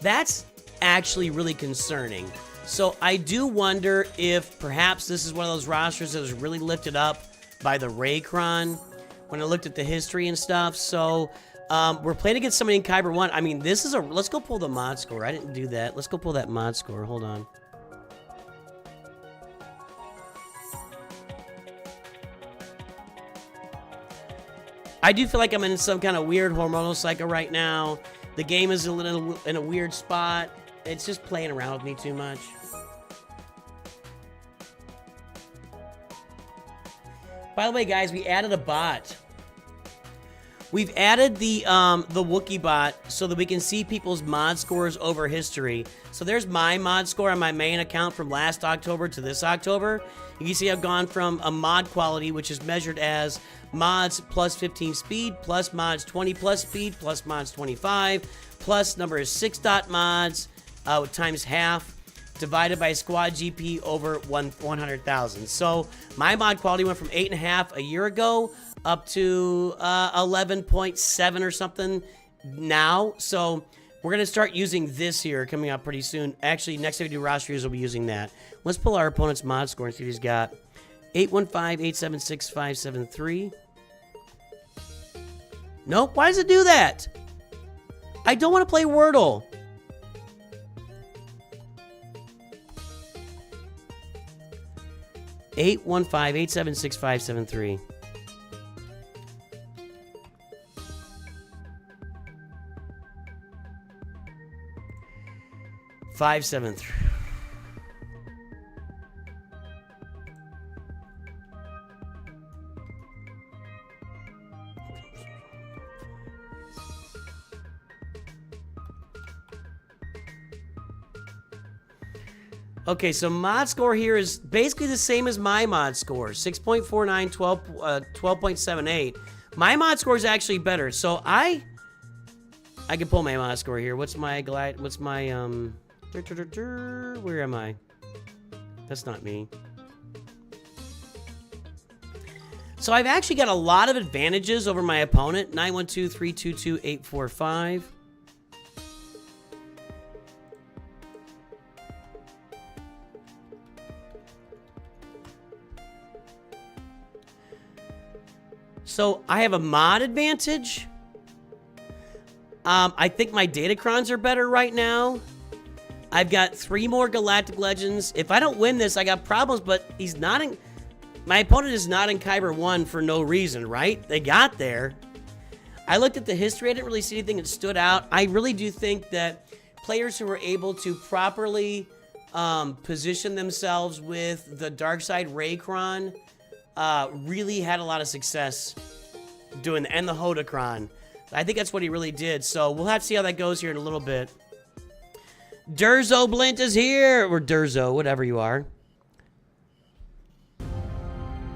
[SPEAKER 1] That's actually really concerning. So I do wonder if perhaps this is one of those rosters that was really lifted up by the Raycron when I looked at the history and stuff. So we're playing against somebody in Kyber 1. I mean, this is a... Let's go pull the mod score. I didn't do that. Let's go pull that mod score. Hold on. I do feel like I'm in some kind of weird hormonal cycle right now. The game is a little in a weird spot. It's just playing around with me too much. By the way, guys, we added a bot. We've added the Wookiee bot so that we can see people's mod scores over history. So there's my mod score on my main account from last October to this October. You can see I've gone from a mod quality, which is measured as mods plus 15 speed, plus mods 20 plus speed, plus mods 25, plus number of 6 dot mods times half, divided by squad GP over 100,000. So my mod quality went from 8.5 a year ago up to 11.7 or something now. So we're going to start using this here coming up pretty soon. Actually, next time we do roster reviews, we'll be using that. Let's pull our opponent's mod score and see what he's got. 815-876-573. Nope, why does it do that? I don't want to play Wordle. Eight 876-573. Okay, so mod score here is basically the same as my mod score. 6.49, 12.78. My mod score is actually better. So I can pull my mod score here. What's my where am I? That's not me. So I've actually got a lot of advantages over my opponent. 912-322-845. So I have a mod advantage. I think my Datacrons are better right now. I've got 3 more Galactic Legends. If I don't win this, I got problems, but he's not in... My opponent is not in Kyber 1 for no reason, right? They got there. I looked at the history. I didn't really see anything that stood out. I really do think that players who were able to properly position themselves with the Darkside Raycron really had a lot of success doing the, and the Hodocron. I think that's what he really did. So we'll have to see how that goes here in a little bit. Durzo Blint is here, or Durzo, whatever you are.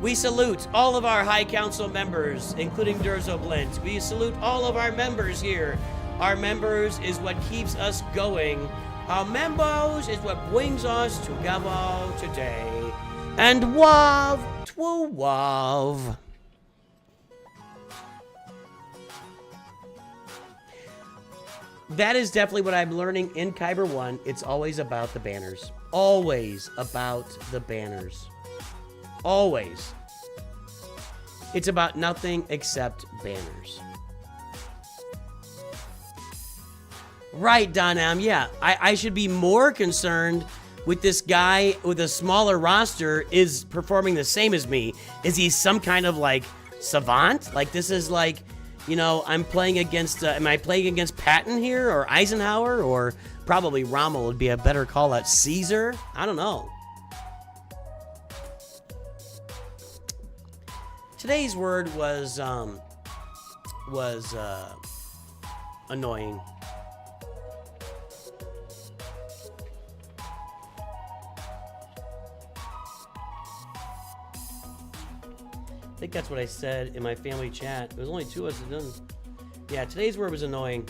[SPEAKER 1] We salute all of our High Council members, including Durzo Blint. We salute all of our members here. Our members is what keeps us going. Our members is what brings us together today. And wav to wav. That is definitely what I'm learning in Kyber 1. It's always about the banners. Always about the banners. Always. It's about nothing except banners. Right, Don M. Yeah, I should be more concerned with this guy with a smaller roster is performing the same as me. Is he some kind of like savant? Like this is like, you know, I'm playing against, am I playing against Patton here or Eisenhower or probably Rommel would be a better call at Caesar? I don't know. Today's word was annoying. I think that's what I said in my family chat. There was only 2 of us that didn't. Yeah, today's word was annoying.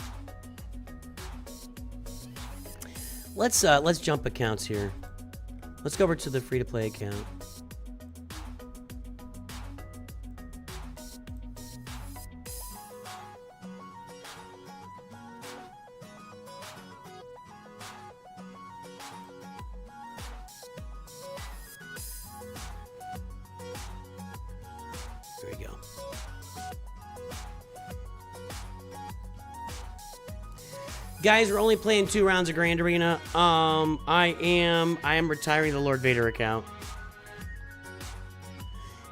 [SPEAKER 1] Let's jump accounts here. Let's go over to the free-to-play account. There we go. Guys, we're only playing 2 rounds of Grand Arena. I am retiring the Lord Vader account.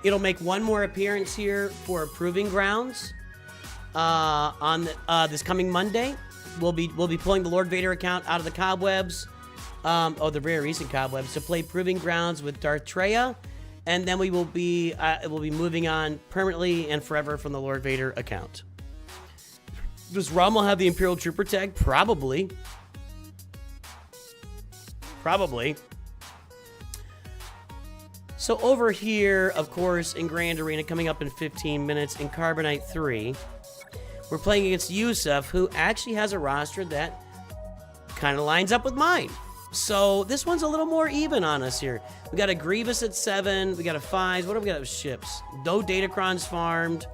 [SPEAKER 1] It'll make 1 more appearance here for Proving Grounds on this coming Monday. We'll be pulling the Lord Vader account out of the cobwebs, the very recent cobwebs, to play Proving Grounds with Darth Treya, and then we'll be moving on permanently and forever from the Lord Vader account. Does Rommel have the Imperial Trooper tag? Probably. Probably. So over here, of course, in Grand Arena, coming up in 15 minutes, in Carbonite 3, we're playing against Yusuf, who actually has a roster that kind of lines up with mine. So this one's a little more even on us here. We got a Grievous at 7. We got a 5. What do we got with ships? No Datacrons farmed.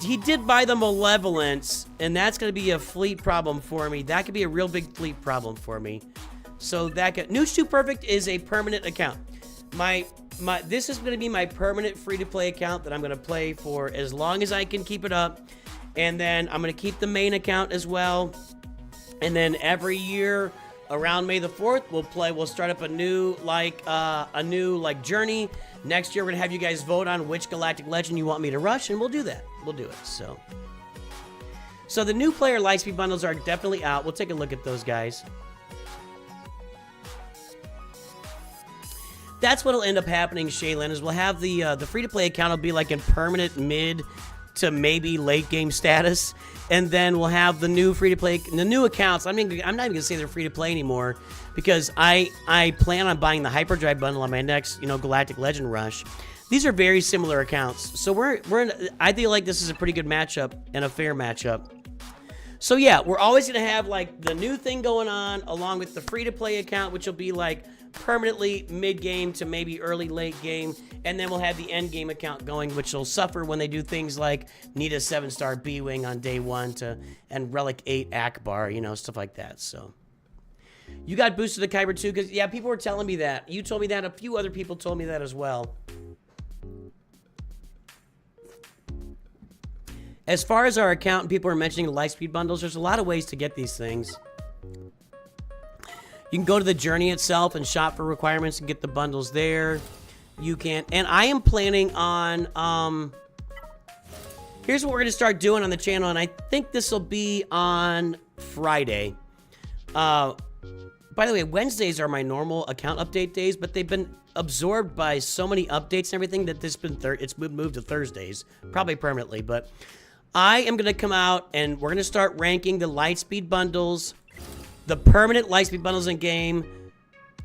[SPEAKER 1] He did buy the Malevolence, and that's going to be a fleet problem for me. That could be a real big fleet problem for me. So that NOOCH2 Perfect is a permanent account. This is going to be my permanent free-to-play account that I'm going to play for as long as I can keep it up. And then I'm going to keep the main account as well. And then every year around May the 4th, we'll start up a new journey. Next year, we're going to have you guys vote on which Galactic Legend you want me to rush, and we'll do that. We'll do it. So the new player Lightspeed bundles are definitely out. We'll take a look at those, guys. That's what'll end up happening, Shaylin, is we'll have the free-to-play account will be like in permanent mid to maybe late game status, and then we'll have the new free-to-play, the new accounts. I'm not even gonna say they're free-to-play anymore because I plan on buying the Hyperdrive bundle on my next, Galactic Legend rush. These are very similar accounts, so I feel like this is a pretty good matchup and a fair matchup. So yeah, we're always gonna have like the new thing going on along with the free-to-play account, which will be like permanently mid-game to maybe early late game, and then we'll have the end game account going, which will suffer when they do things like need a 7-star B-Wing on day 1 and Relic 8 Akbar, stuff like that. So you got boosted to Kyber too, because yeah, people were telling me that. You told me that. A few other people told me that as well. As far as our account, people are mentioning the Lightspeed bundles. There's a lot of ways to get these things. You can go to the journey itself and shop for requirements and get the bundles there. You can, and I am planning on, here's what we're going to start doing on the channel, and I think this will be on Friday. By the way, Wednesdays are my normal account update days, but they've been absorbed by so many updates and everything that it's been moved to Thursdays, probably permanently, but I am going to come out and we're going to start ranking the Lightspeed bundles, the permanent Lightspeed bundles in game.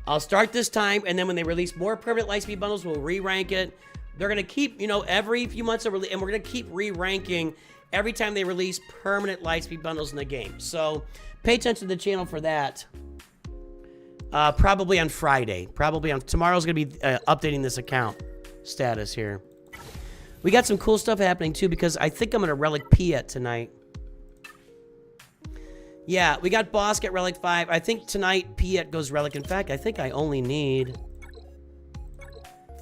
[SPEAKER 1] I'll start this time, and then when they release more permanent Lightspeed bundles, we'll re-rank it. They're going to keep, every few months, and we're going to keep re-ranking every time they release permanent Lightspeed bundles in the game. So pay attention to the channel for that. Probably on Friday. Tomorrow's going to be updating this account status here. We got some cool stuff happening, too, because I think I'm going to Relic Piet tonight. Yeah, we got Bosk at Relic 5. I think tonight Piet goes Relic. In fact, I think I only need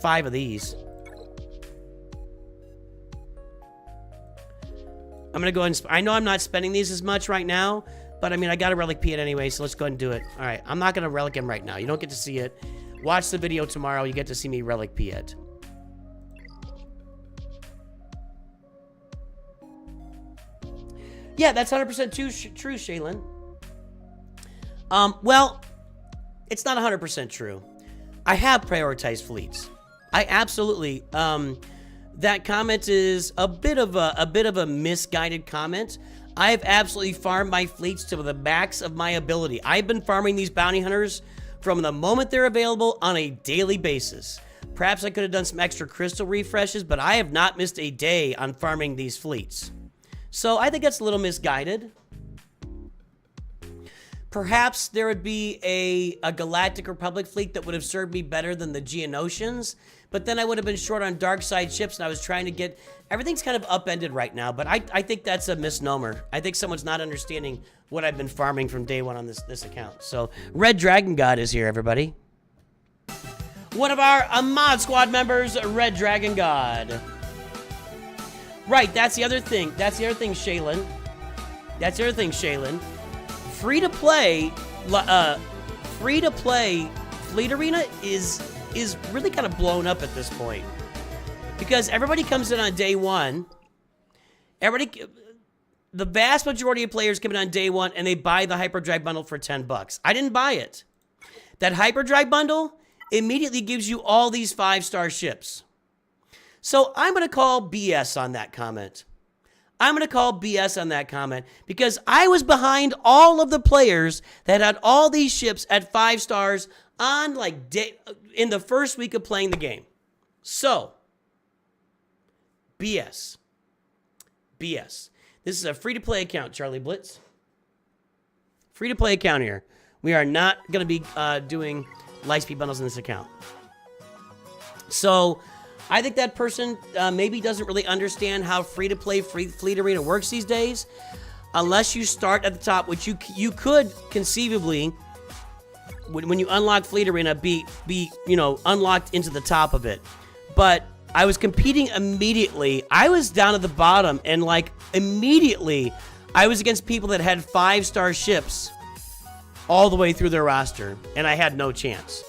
[SPEAKER 1] 5 of these. I'm going to go ahead and... I know I'm not spending these as much right now, but I mean, I got to relic P it anyway, so let's go ahead and do it. All right, I'm not going to relic him right now. You don't get to see it. Watch the video tomorrow. You get to see me relic P it. Yeah, that's 100% true, Shaylin. Well, it's not 100% true. I have prioritized fleets. I absolutely... that comment is a bit of a misguided comment. I have absolutely farmed my fleets to the max of my ability. I've been farming these bounty hunters from the moment they're available on a daily basis. Perhaps I could have done some extra crystal refreshes, but I have not missed a day on farming these fleets. So I think that's a little misguided. Perhaps there would be a Galactic Republic fleet that would have served me better than the Geonosians, but then I would have been short on dark side ships, and I was trying to get... Everything's kind of upended right now, but I think that's a misnomer. I think someone's not understanding what I've been farming from day one on this account. So, Red Dragon God is here, everybody. One of our mod squad members, Red Dragon God. Right, that's the other thing. That's the other thing, Shaylin. That's the other thing, Shaylin. Free-to-play Fleet Arena is really kind of blown up at this point. Because everybody comes in on day one. The vast majority of players come in on day one and they buy the Hyperdrive bundle for $10. I didn't buy it. That Hyperdrive bundle immediately gives you all these 5-star ships. So I'm going to call BS on that comment. I'm going to call BS on that comment because I was behind all of the players that had all these ships at 5 stars on in the first week of playing the game. So, BS. BS. This is a free-to-play account, Charlie Blitz. Free-to-play account here. We are not going to be doing Lightspeed bundles in this account. So, I think that person maybe doesn't really understand how free-to-play Fleet Arena works these days. Unless you start at the top, which you could conceivably, when you unlock Fleet Arena, be unlocked into the top of it. But I was competing immediately. I was down at the bottom, and immediately, I was against people that had 5-star ships all the way through their roster, and I had no chance.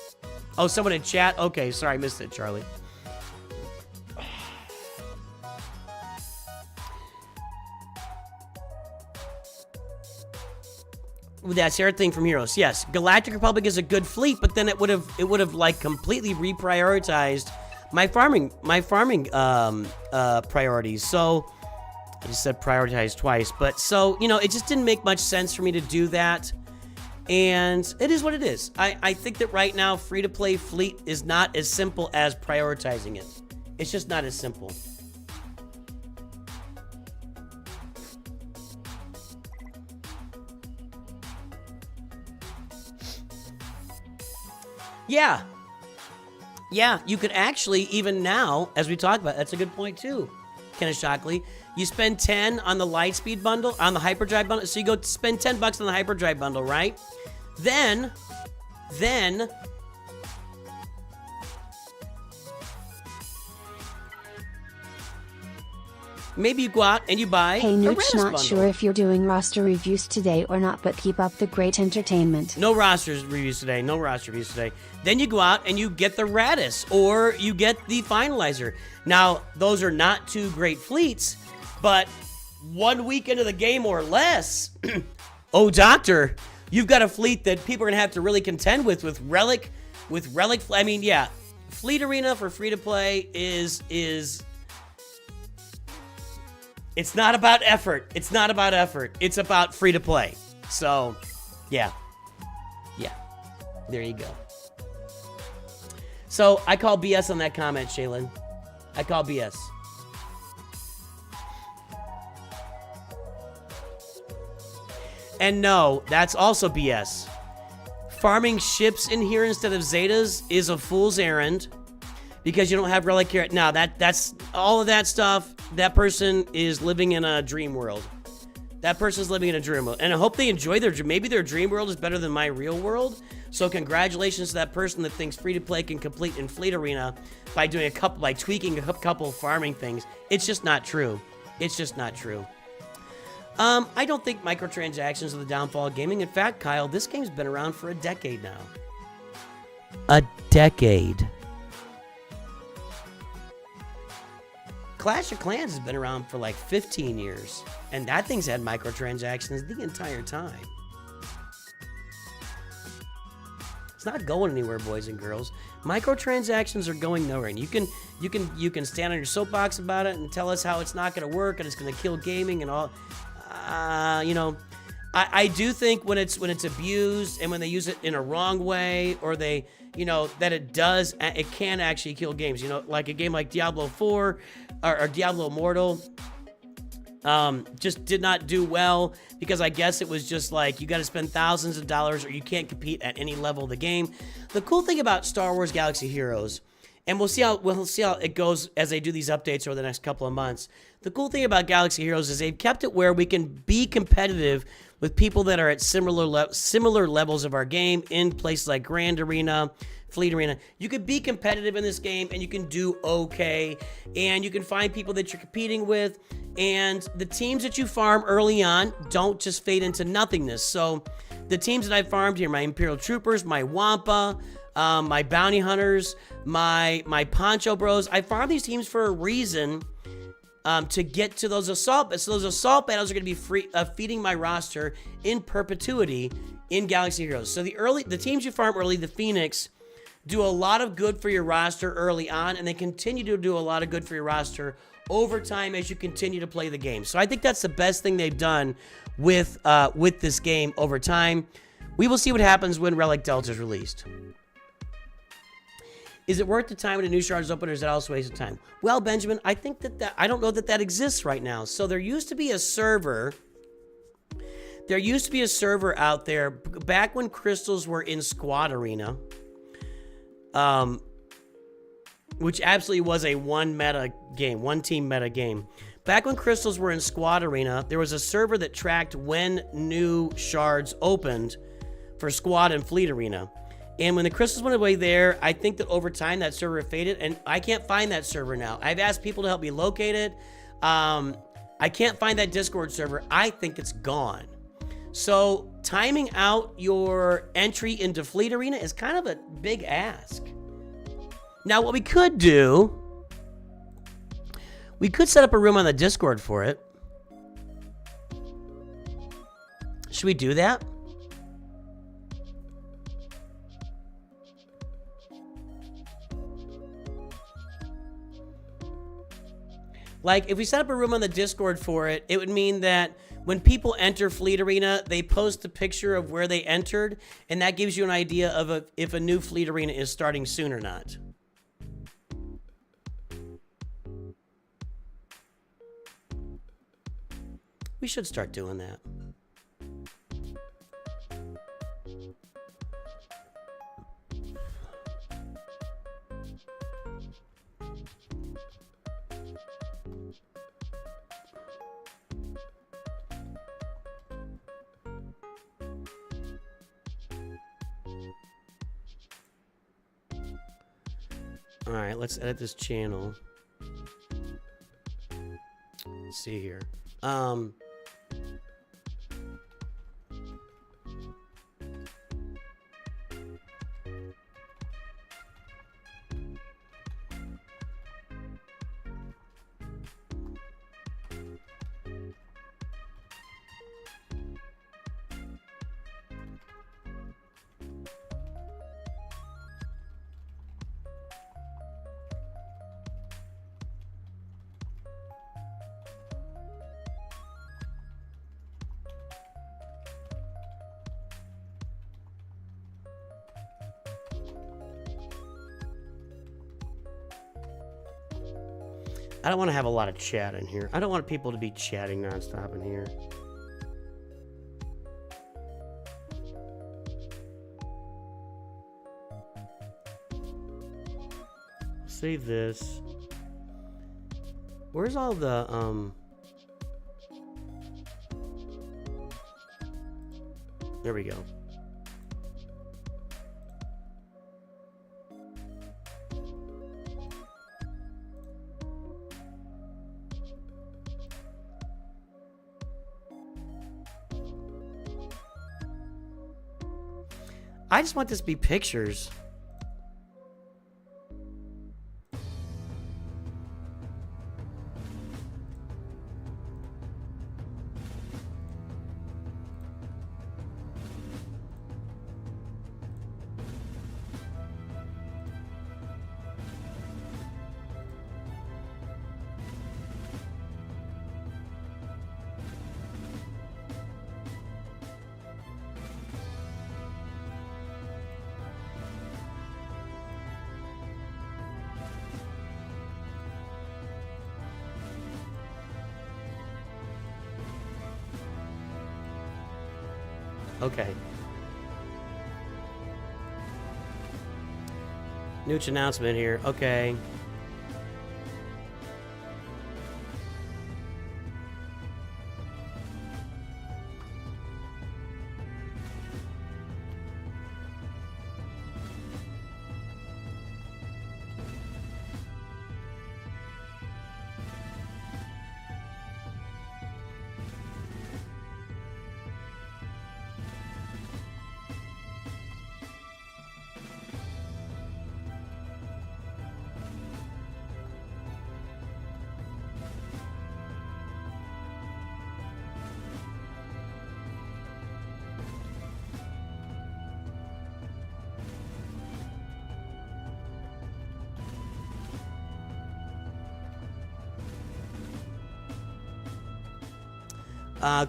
[SPEAKER 1] Oh, someone in chat? Okay, sorry, I missed it, Charlie. That's the other thing from Heroes. Yes, Galactic Republic is a good fleet, but then it would have completely reprioritized my farming priorities. So I just said prioritize twice, but so it just didn't make much sense for me to do that, and it is what it is. I think that right now free-to-play fleet is not as simple as prioritizing it. It's just not as simple. Yeah, you could actually, even now, as we talk about, that's a good point too, Kenneth Shockley. You spend 10 on the Lightspeed bundle, on the Hyperdrive bundle, so you go spend $10 on the Hyperdrive bundle, right? Then, maybe you go out and you buy
[SPEAKER 2] Hey, Nooch, not
[SPEAKER 1] bundle.
[SPEAKER 2] sure if you're doing roster reviews today or not, but keep up the great entertainment.
[SPEAKER 1] No roster reviews today. No roster reviews today. Then you go out and you get the Radis, or you get the Finalizer. Now, those are not two great fleets, but 1 week into the game or less, oh, Doctor, you've got a fleet that people are going to have to really contend with Relic. I mean, yeah, Fleet Arena for free-to-play is... It's not about effort. It's not about effort. It's about free-to-play. So, yeah. Yeah. There you go. So, I call BS on that comment, Shaylin. I call BS. And no, that's also BS. Farming ships in here instead of Zetas is a fool's errand because you don't have Relic here. Now, that's all of that stuff. That person is living in a dream world. That person's living in a dream world. And I hope they enjoy their dream. Maybe their dream world is better than my real world. So congratulations to that person that thinks free-to-play can complete in Fleet Arena by doing tweaking a couple farming things. It's just not true. It's just not true. I don't think microtransactions are the downfall of gaming. In fact, Kyle, this game's been around for a decade now. A decade. Clash of Clans has been around for like 15 years, and that thing's had microtransactions the entire time. It's not going anywhere, boys and girls. Microtransactions are going nowhere, and you can stand on your soapbox about it and tell us how it's not going to work and it's going to kill gaming and all. You know, I do think when it's abused and when they use it in a wrong way, or they, you know, that it can actually kill games. You know, like a game like Diablo 4 or Diablo Immortal. Just did not do well because I guess it was just like you got to spend thousands of dollars or you can't compete at any level of the game. The cool thing about Star Wars Galaxy Heroes, and we'll see how it goes as they do these updates over the next couple of months. The cool thing about Galaxy Heroes is they've kept it where we can be competitive with people that are at similar levels of our game in places like Grand Arena, Fleet Arena. You could be competitive in this game and you can do okay, and you can find people that you're competing with, and the teams that you farm early on don't just fade into nothingness. So the teams that I farmed here, my Imperial Troopers, my Wampa, my Bounty Hunters, my Poncho Bros, I farmed these teams for a reason, to get to those assault battles. So those assault battles are going to be feeding my roster in perpetuity in Galaxy Heroes. So the teams you farm early, the Phoenix, do a lot of good for your roster early on, and they continue to do a lot of good for your roster over time as you continue to play the game. So I think that's the best thing they've done with this game over time. We will see what happens when Relic Delta is released. Is it worth the time when a new shard is open, or is that also a waste of time? Well, Benjamin, I think I don't know that exists right now. So there used to be a server. There used to be a server out there back when crystals were in Squad Arena, which absolutely was a one team meta game. Back when crystals were in Squad Arena, there was a server that tracked when new shards opened for Squad and Fleet Arena. And when the crystals went away there, I think that over time that server faded, and I can't find that server now. I've asked people to help me locate it. I can't find that Discord server. I think it's gone. So timing out your entry into Fleet Arena is kind of a big ask. Now, what we could do, we could set up a room on the Discord for it. Should we do that? Like, if we set up a room on the Discord for it, it would mean that when people enter Fleet Arena, they post a picture of where they entered, and that gives you an idea of if a new Fleet Arena is starting soon or not. We should start doing that. All right, let's edit this channel. Let's see here. I don't want to have a lot of chat in here. I don't want people to be chatting nonstop in here. Save this. Where's all the, there we go. I just want this to be pictures. Okay. Nooch announcement here. Okay.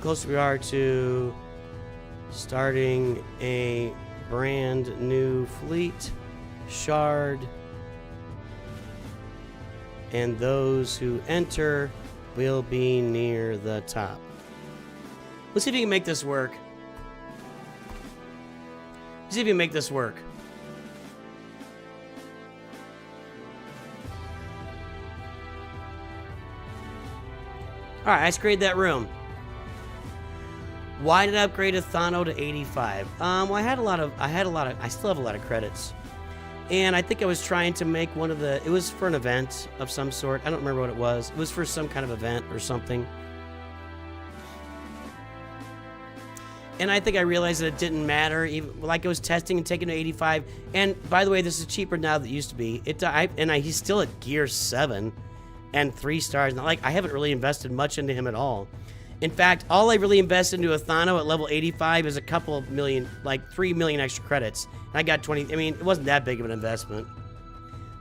[SPEAKER 1] Closer we are to starting a brand new fleet, shard, and those who enter will be near the top. Let's see if you can make this work. Let's see if you can make this work. Alright, I just created that room. Why did I upgrade a Thano to 85? Well, I still have a lot of credits. And I think I was trying to make one of the, it was for an event of some sort. I don't remember what it was. It was for some kind of event or something. And I think I realized that it didn't matter. Even, like I was testing and taking to 85. And by the way, this is cheaper now than it used to be. He's still at Gear 7 and 3 stars. Not like I haven't really invested much into him at all. In fact, all I really invested into a Thano at level 85 is a couple of million, like 3 million extra credits. And I got 20, I mean, it wasn't that big of an investment.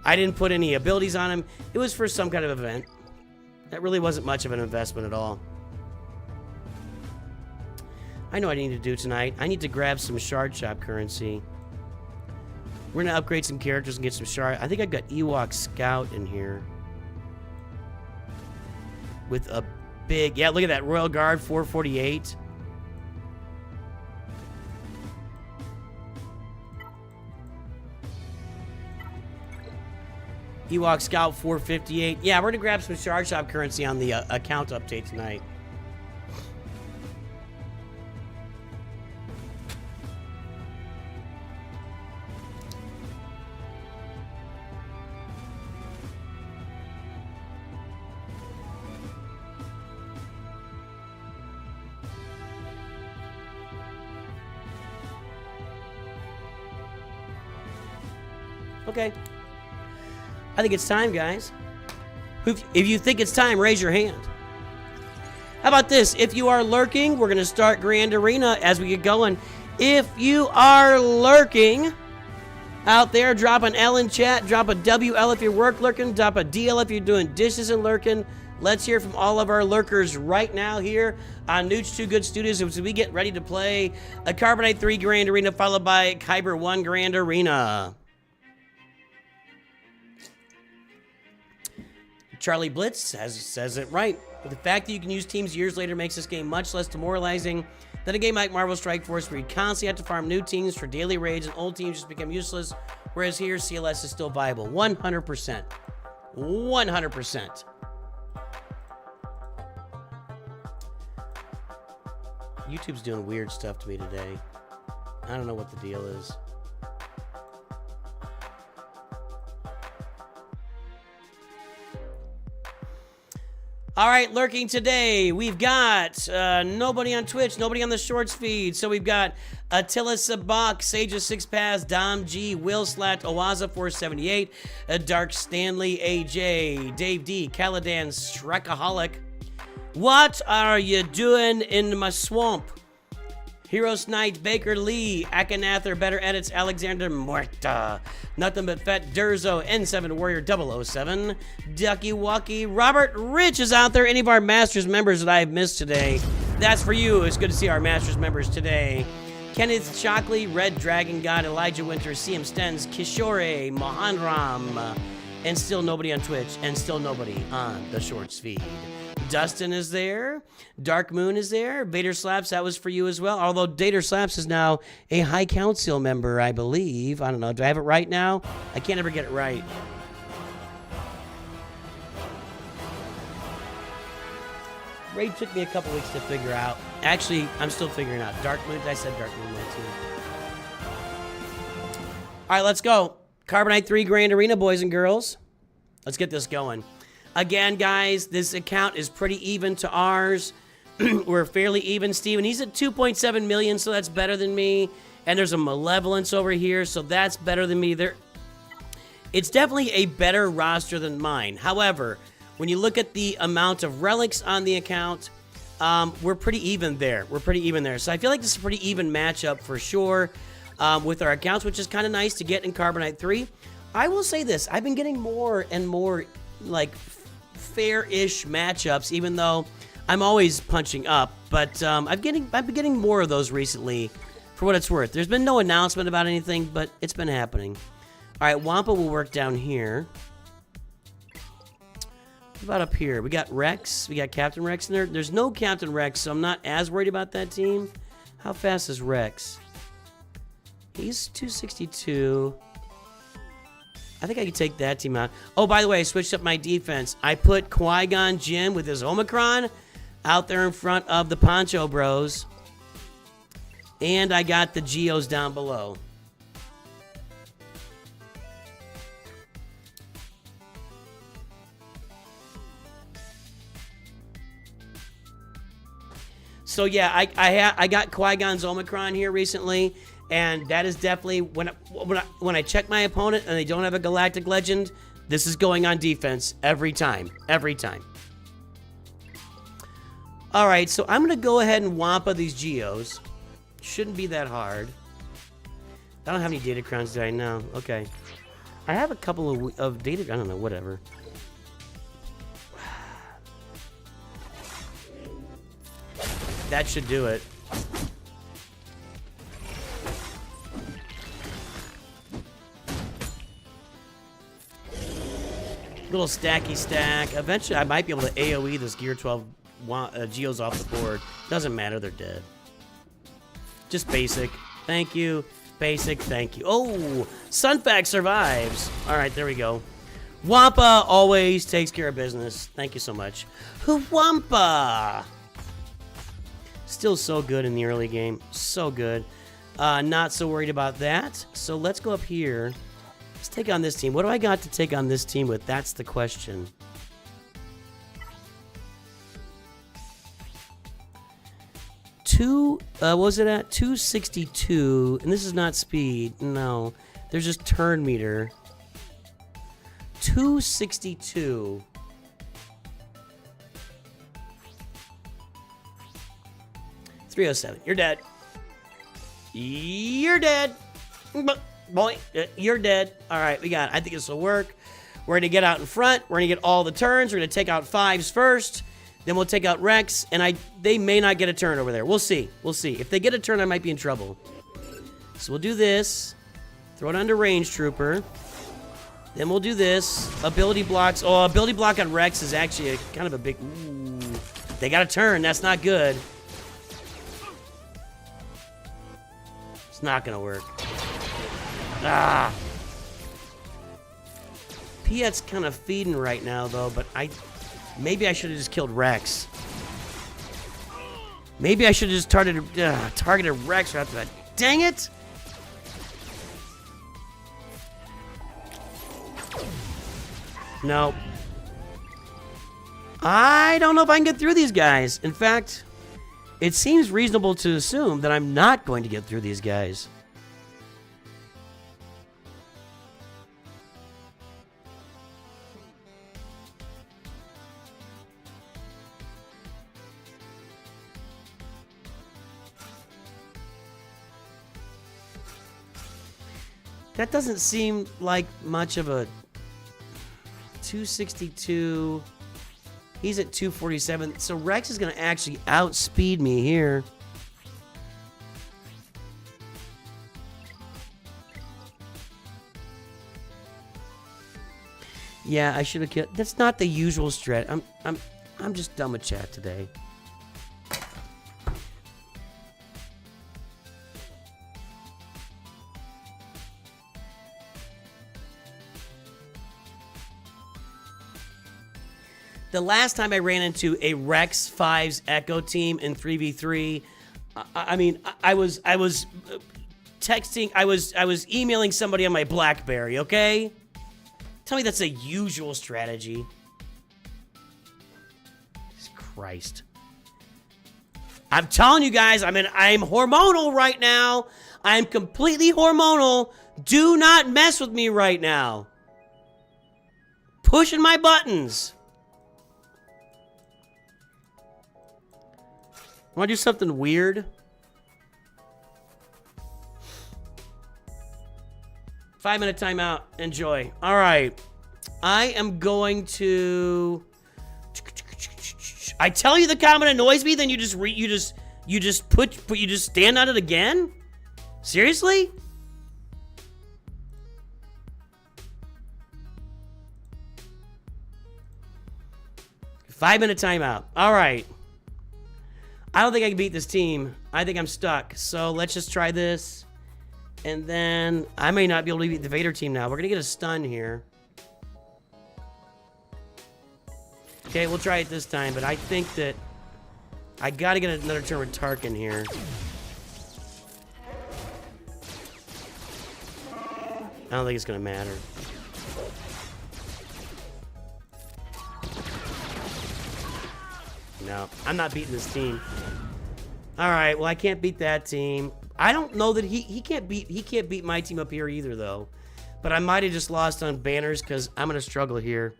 [SPEAKER 1] I didn't put any abilities on him. It was for some kind of event. That really wasn't much of an investment at all. I know what I need to do tonight. I need to grab some shard shop currency. We're going to upgrade some characters and get some shard. I think I've got Ewok Scout in here. With a big, yeah, look at that, Royal Guard 448. Ewok Scout 458. Yeah, we're gonna grab some shard shop currency on the account update tonight. Okay. I think it's time, guys. If you think it's time, raise your hand. How about this? If you are lurking, we're going to start Grand Arena as we get going. If you are lurking out there, drop an L in chat. Drop a WL if you're work lurking. Drop a DL if you're doing dishes and lurking. Let's hear from all of our lurkers right now here on NOOCH2GUD Studios as we get ready to play a Carbonite 3 Grand Arena followed by Kyber 1 Grand Arena. Charlie Blitz says it right. But the fact that you can use teams years later makes this game much less demoralizing than a game like Marvel Strike Force where you constantly have to farm new teams for daily raids and old teams just become useless, whereas here CLS is still viable. 100%. 100%. YouTube's doing weird stuff to me today. I don't know what the deal is. All right, lurking today, we've got nobody on Twitch, nobody on the Shorts feed. So we've got Attila Sabak, Sage of 6 Paths, Dom G, Will Slat, Owaza 478, Dark Stanley AJ, Dave D, Caladan Shrekaholic. What are you doing in my swamp? Heroes Knight, Baker Lee, Akanather, Better Edits, Alexander Muerta, Nothing But Fat Durzo, N7 Warrior 007, Ducky Wucky, Robert Rich is out there. Any of our Masters members that I have missed today, that's for you. It's good to see our Masters members today. Kenneth Shockley, Red Dragon God, Elijah Winter, CM Stens, Kishore, Mohanram, and still nobody on Twitch, and still nobody on the Shorts feed. Dustin is there. Dark Moon is there. Vader Slaps, that was for you as well. Although Vader Slaps is now a High Council member, I believe. I don't know. Do I have it right now? I can't ever get it right. Raid took me a couple weeks to figure out. Actually, I'm still figuring out. Dark Moon, I said Dark Moon too. All right, let's go. Carbonite 3 Grand Arena, boys and girls. Let's get this going. Again, guys, this account is pretty even to ours. We're fairly even, Steven. He's at 2.7 million, so that's better than me. And there's a Malevolence over here, so that's better than me. It's definitely a better roster than mine. However, when you look at the amount of relics on the account, we're pretty even there. So I feel like this is a pretty even matchup for sure with our accounts, which is kind of nice to get in Carbonite 3. I will say this. I've been getting more and more, like, fair-ish matchups, even though I'm always punching up. But I've been getting more of those recently, for what it's worth. There's been no announcement about anything, but it's been happening. All right, Wampa will work down here. What about up here? We got Rex. We got Captain Rex in there. There's no Captain Rex, so I'm not as worried about that team. How fast is Rex? He's 262. I think I could take that team out. Oh, by the way, I switched up my defense. I put Qui-Gon Jinn with his Omicron out there in front of the Poncho Bros. And I got the Geos down below. So yeah, I got Qui-Gon's Omicron here recently. And that is definitely, when I check my opponent and they don't have a Galactic Legend, this is going on defense every time. Every time. Alright, so I'm going to go ahead and Wampa these Geos. Shouldn't be that hard. I don't have any Data Crowns, do I? No. Okay. I have a couple of Data... I don't know, whatever. That should do it. Little stacky stack. Eventually, I might be able to AoE this Gear 12 Geos off the board. Doesn't matter, they're dead. Just basic. Thank you. Basic, thank you. Oh, Sunfax survives. All right, there we go. Wampa always takes care of business. Thank you so much. Wampa! Still so good in the early game. So good. Not so worried about that. So let's go up here. Let's take on this team. What do I got to take on this team with? That's the question. What was it at? 262. And this is not speed. No. There's just turn meter. 262. .307. You're dead. You're dead. Boy, you're dead. All right, we got it. I think this will work. We're going to get out in front. We're going to get all the turns. We're going to take out 5s first. Then we'll take out Rex. And they may not get a turn over there. We'll see. We'll see. If they get a turn, I might be in trouble. So we'll do this. Throw it onto Range Trooper. Then we'll do this. Ability blocks. Oh, ability block on Rex is actually kind of a big... Ooh. They got a turn. That's not good. It's not going to work. Ah. Piet's kind of feeding right now, though, but maybe I should have just killed Rex. Maybe I should have just targeted Rex right after that. Dang it! No. I don't know if I can get through these guys. In fact, it seems reasonable to assume that I'm not going to get through these guys. That doesn't seem like much of a 262. He's at 247. So Rex is going to actually outspeed me here. Yeah, I should have killed. That's not the usual strat. I'm just done with chat today. The last time I ran into a Rex 5's Echo team in 3v3, I was texting, I was emailing somebody on my BlackBerry, okay? Tell me that's a usual strategy. Jesus Christ. I'm telling you guys, I'm hormonal right now. I'm completely hormonal. Do not mess with me right now. Pushing my buttons. Want to do something weird? 5-minute timeout. Enjoy. All right. I am going to. I tell you the comment annoys me, then you just stand on it again? Seriously? Five-minute timeout. All right. I don't think I can beat this team. I think I'm stuck. So let's just try this. And then I may not be able to beat the Vader team now. We're going to get a stun here. Okay, we'll try it this time. But I think that I got to get another turn with Tarkin here. I don't think it's going to matter. No, I'm not beating this team. All right, well, I can't beat that team. I don't know that he can't beat my team up here either, though. But I might have just lost on banners because I'm going to struggle here.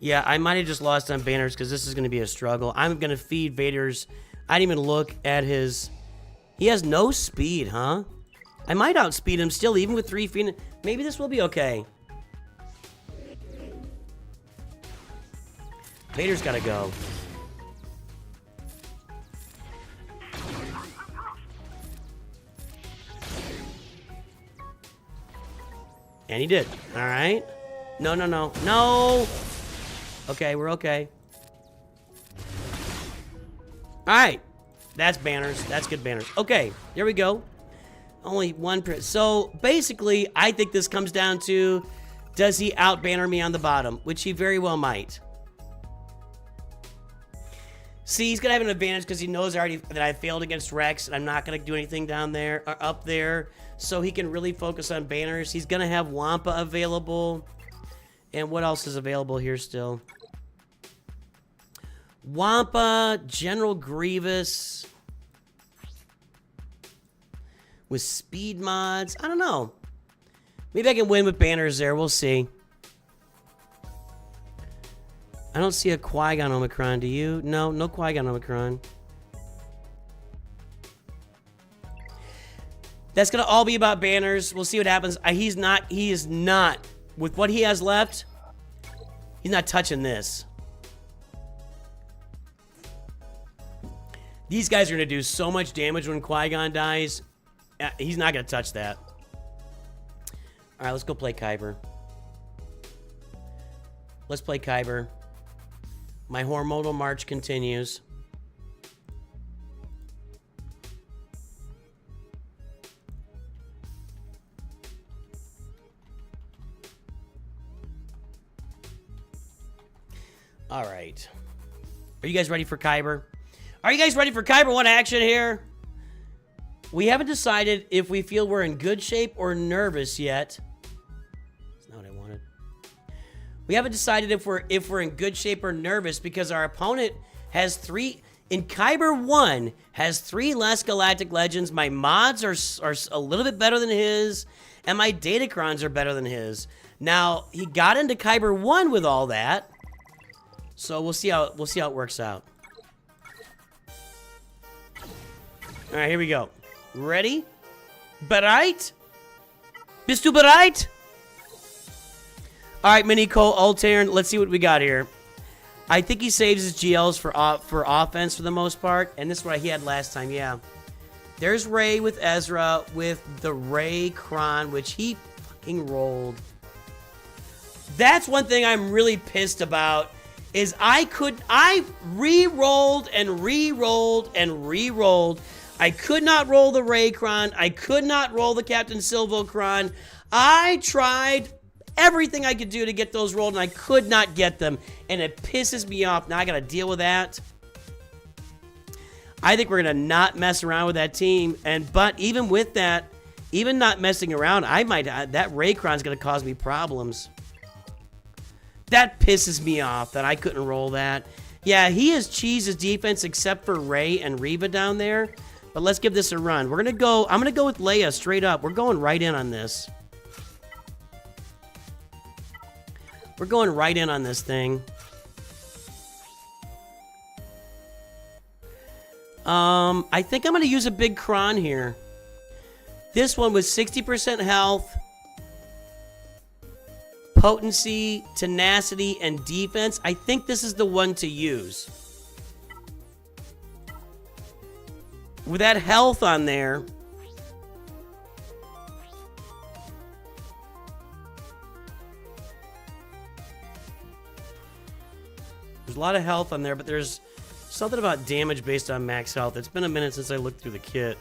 [SPEAKER 1] Yeah, I might have just lost on banners because this is going to be a struggle. I'm going to feed Vader's. I didn't even look at his. He has no speed, huh? I might outspeed him still, even with 3 feet. Maybe this will be okay. Vader's got to go. And he did. All right. No, no, no. No! Okay, we're okay. All right. That's banners. That's good banners. Okay, there we go. Only one. So, basically, I think this comes down to, does he out-banner me on the bottom? Which he very well might. See, he's going to have an advantage because he knows already that I failed against Rex, and I'm not going to do anything down there, or up there, so he can really focus on banners. He's going to have Wampa available. And what else is available here still? Wampa, General Grievous, with speed mods. I don't know. Maybe I can win with banners there. We'll see. I don't see a Qui-Gon Omicron, do you? No, no Qui-Gon Omicron. That's going to all be about banners. We'll see what happens. He is not, with what he has left, he's not touching this. These guys are going to do so much damage when Qui-Gon dies. He's not going to touch that. All right, let's go play Kyber. Let's play Kyber. My hormonal march continues. All right. Are you guys ready for Kyber? Are you guys ready for Kyber 1 action here? We haven't decided if we feel we're in good shape or nervous yet. That's not what I wanted. We haven't decided if we're in good shape or nervous because our opponent has 3. In Kyber 1 has 3 less Galactic Legends. My mods are a little bit better than his, and my Datacrons are better than his. Now he got into Kyber 1 with all that, so we'll see how it works out. All right, here we go. Ready? Bereit? Bist du bereit? All right, Miniko, Altair, let's see what we got here. I think he saves his GLs for offense for the most part, and this is what he had last time, yeah. There's Ray with Ezra with the Ray Kron, which he fucking rolled. That's one thing I'm really pissed about, is I re-rolled and re-rolled and re-rolled. I could not roll the Ray Kron. I could not roll the Captain Silvo Kron. I tried everything I could do to get those rolled, and I could not get them, and it pisses me off. Now I gotta deal with that. I think we're gonna not mess around with that team, but even with that, even not messing around, that Raycron's gonna cause me problems. That pisses me off that I couldn't roll that. Yeah, he has cheesed his defense except for Ray and Reba down there, but let's give this a run. I'm gonna go with Leia straight up. We're going right in on this. We're going right in on this thing. I think I'm going to use a big Kron here. This one with 60% health, potency, tenacity, and defense. I think this is the one to use. With that health on there, there's a lot of health on there, but there's something about damage based on max health. It's been a minute since I looked through the kit.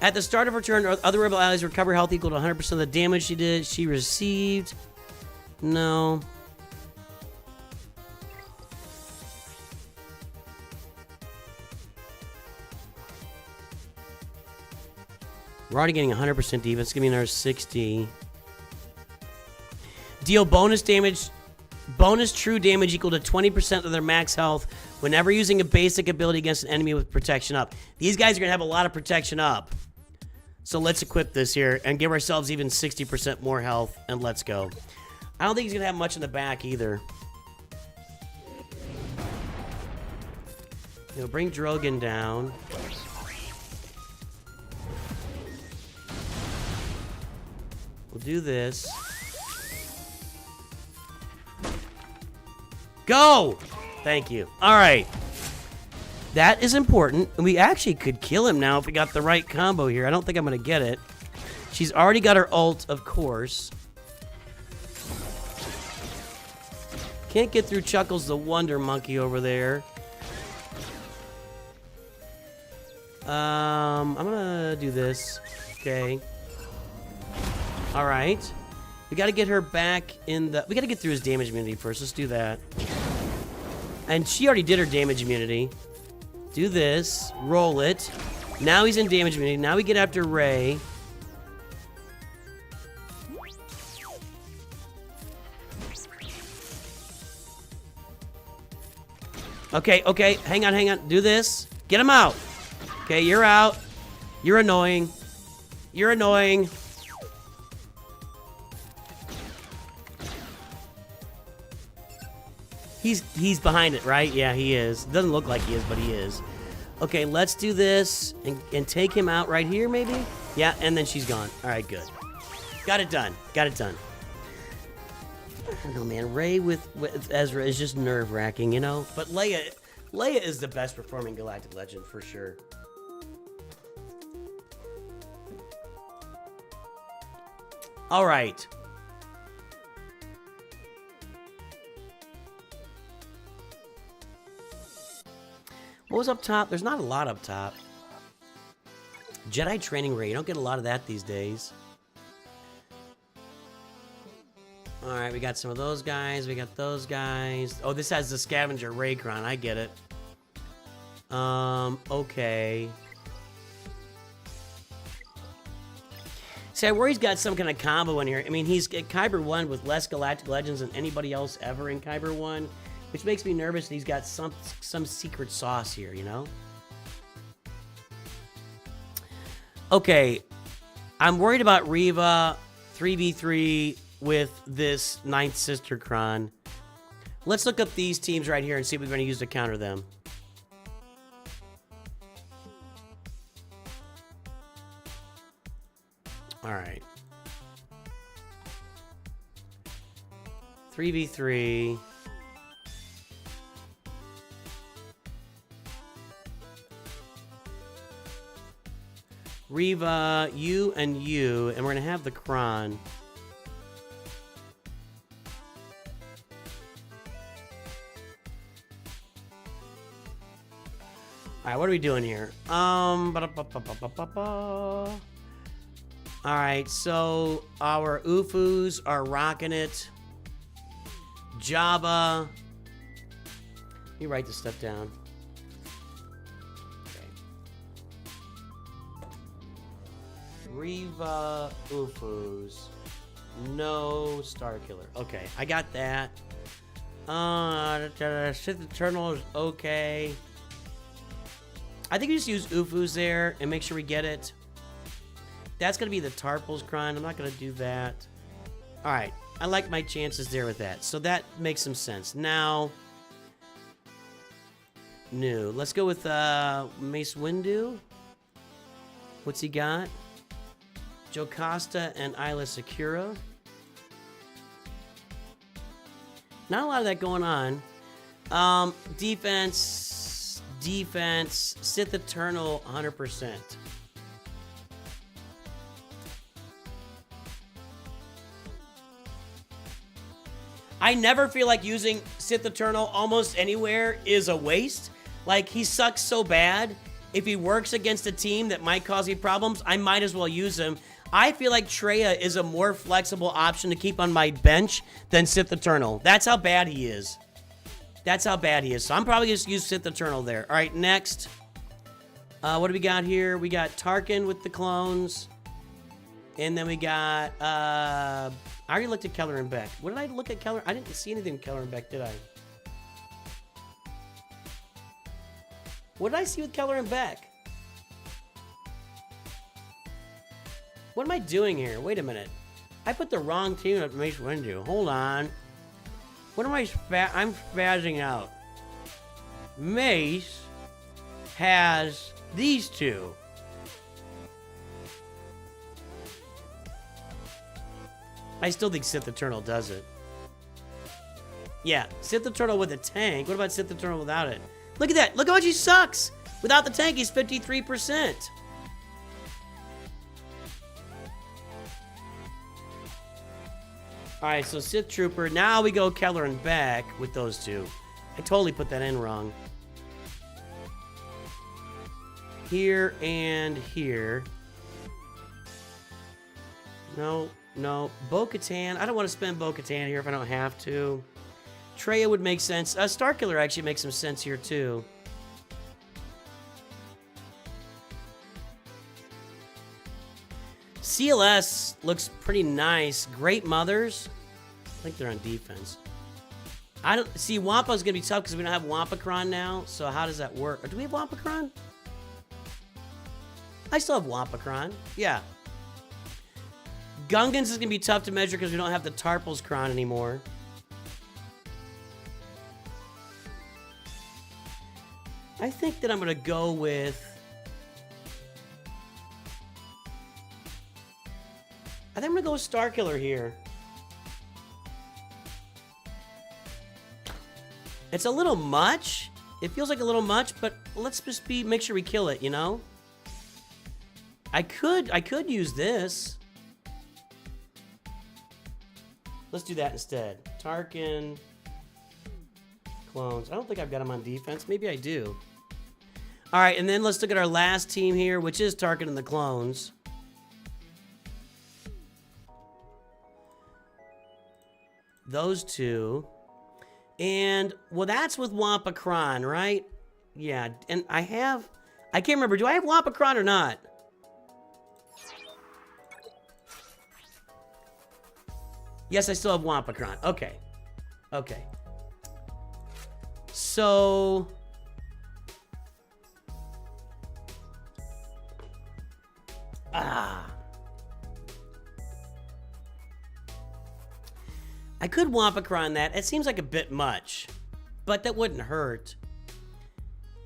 [SPEAKER 1] At the start of her turn, other rebel allies recover health equal to 100% of the damage she received. No. We're already getting 100% defense. Give me another 60. Deal bonus true damage equal to 20% of their max health whenever using a basic ability against an enemy with protection up. These guys are going to have a lot of protection up. So let's equip this here and give ourselves even 60% more health, and let's go. I don't think he's going to have much in the back either. Bring Drogon down. We'll do this. Go! Thank you. All right. That is important. And we actually could kill him now if we got the right combo here. I don't think I'm going to get it. She's already got her ult, of course. Can't get through Chuckles the Wonder Monkey over there. I'm going to do this. Okay. All right. We got to get her back in the... We got to get through his damage immunity first. Let's do that. And she already did her damage immunity. Do this. Roll it. Now he's in damage immunity. Now we get after Ray. Okay, okay. Hang on, hang on. Do this. Get him out. Okay, you're out. You're annoying. You're annoying. He's behind it, right? Yeah, he is. Doesn't look like he is, but he is. Okay, let's do this and take him out right here, maybe? Yeah, and then she's gone. All right, good. Got it done. Got it done. I don't know, man. Ray with Ezra is just nerve-wracking, you know? But Leia is the best performing Galactic Legend, for sure. All right. What was up top? There's not a lot up top. Jedi Training Ray. You don't get a lot of that these days. Alright, we got some of those guys. We got those guys. Oh, this has the Scavenger Raycron. I get it. Okay. See, I worry he's got some kind of combo in here. I mean, he's at Kyber 1 with less Galactic Legends than anybody else ever in Kyber 1, which makes me nervous that he's got some secret sauce here, you know? Okay, I'm worried about Reva 3v3 with this Ninth Sister Kron. Let's look up these teams right here and see what we're going to use to counter them. All right. 3v3. Reva, you, and we're going to have the Kron. All right, what are we doing here? All right, so our Ufus are rocking it. Jabba. Let me write this stuff down. Okay. Reva Ufus. No Star Killer. Okay, I got that. Sith Eternal is okay. I think we just use Ufus there and make sure we get it. That's going to be the Tarpals Kron. I'm not going to do that. All right. I like my chances there with that. So that makes some sense. Now, new. Let's go with Mace Windu. What's he got? Jocasta and Isla Secura. Not a lot of that going on. Defense, Sith Eternal, 100%. I never feel like using Sith Eternal almost anywhere is a waste. Like, he sucks so bad. If he works against a team that might cause me problems, I might as well use him. I feel like Traya is a more flexible option to keep on my bench than Sith Eternal. That's how bad he is. That's how bad he is. So I'm probably going to use Sith Eternal there. All right, next. What do we got here? We got Tarkin with the clones. And then we got... I already looked at Keller and Beck. What did I look at Keller? I didn't see anything with Keller and Beck, did I? What did I see with Keller and Beck? What am I doing here? Wait a minute. I put the wrong team at Mace Windu. Hold on. What am I'm spazzing out. Mace has these two. I still think Sith Eternal does it. Yeah, Sith Eternal with a tank. What about Sith Eternal without it? Look at that. Look how much he sucks. Without the tank, he's 53%. All right, so Sith Trooper. Now we go Keller and Beck with those two. I totally put that in wrong. Here and here. No. No, Bo-Katan. I don't want to spend Bo-Katan here if I don't have to. Traya would make sense. Starkiller actually makes some sense here, too. CLS looks pretty nice. Great Mothers. I think they're on defense. I don't see Wampa's gonna be tough because we don't have Wampakron now. So how does that work? Or do we have Wampakron? I still have Wampakron. Yeah. Gungans is going to be tough to measure because we don't have the Tarpals Kron anymore. I think that I'm going to go with... I think I'm going to go with Starkiller here. It's a little much. It feels like a little much, but let's just make sure we kill it, you know? I could use this. Let's do that instead. Tarkin. Clones. I don't think I've got him on defense. Maybe I do. All right, and then let's look at our last team here, which is Tarkin and the clones. Those two. And, well, that's with Wampakron, right? Yeah, and I can't remember. Do I have Wampakron or not? Yes, I still have Wampacron. Okay. Okay. So... I could Wampacron that. It seems like a bit much, but that wouldn't hurt.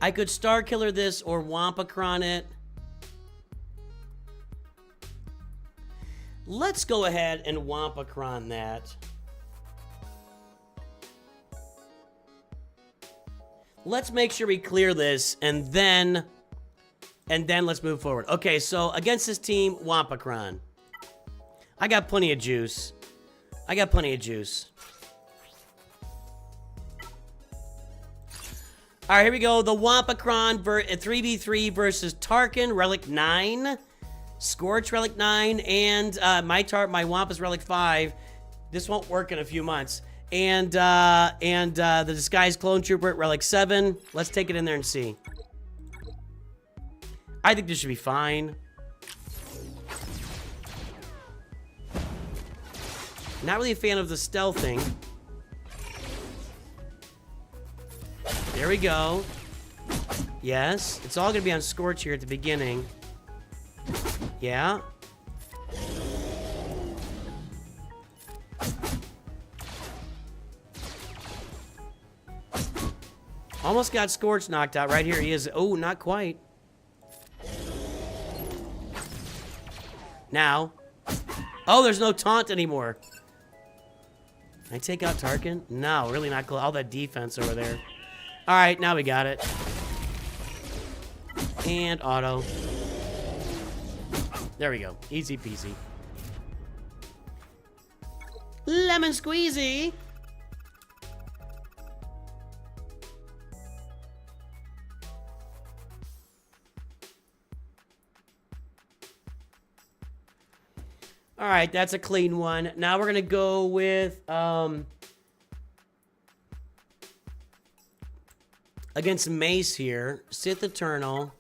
[SPEAKER 1] I could Star Killer this or Wampacron it. Let's go ahead and Wampacron that. Let's make sure we clear this, and then let's move forward. Okay, so against this team, Wampacron. I got plenty of juice. I got plenty of juice. All right, here we go. The Wampacron 3v3 versus Tarkin, Relic 9, Scorch, Relic 9, and my Wampa's Relic 5. This won't work in a few months. And the Disguised Clone Trooper at Relic 7. Let's take it in there and see. I think this should be fine. Not really a fan of the stealthing. There we go. Yes, it's all gonna be on Scorch here at the beginning. Yeah. Almost got Scorch knocked out. Right here he is. Oh, not quite. Now. Oh, there's no taunt anymore. Can I take out Tarkin? No, really not close. All that defense over there. All right, now we got it. And auto. There we go. Easy peasy. Lemon squeezy. All right, that's a clean one. Now we're gonna go with against Mace here. Sith Eternal,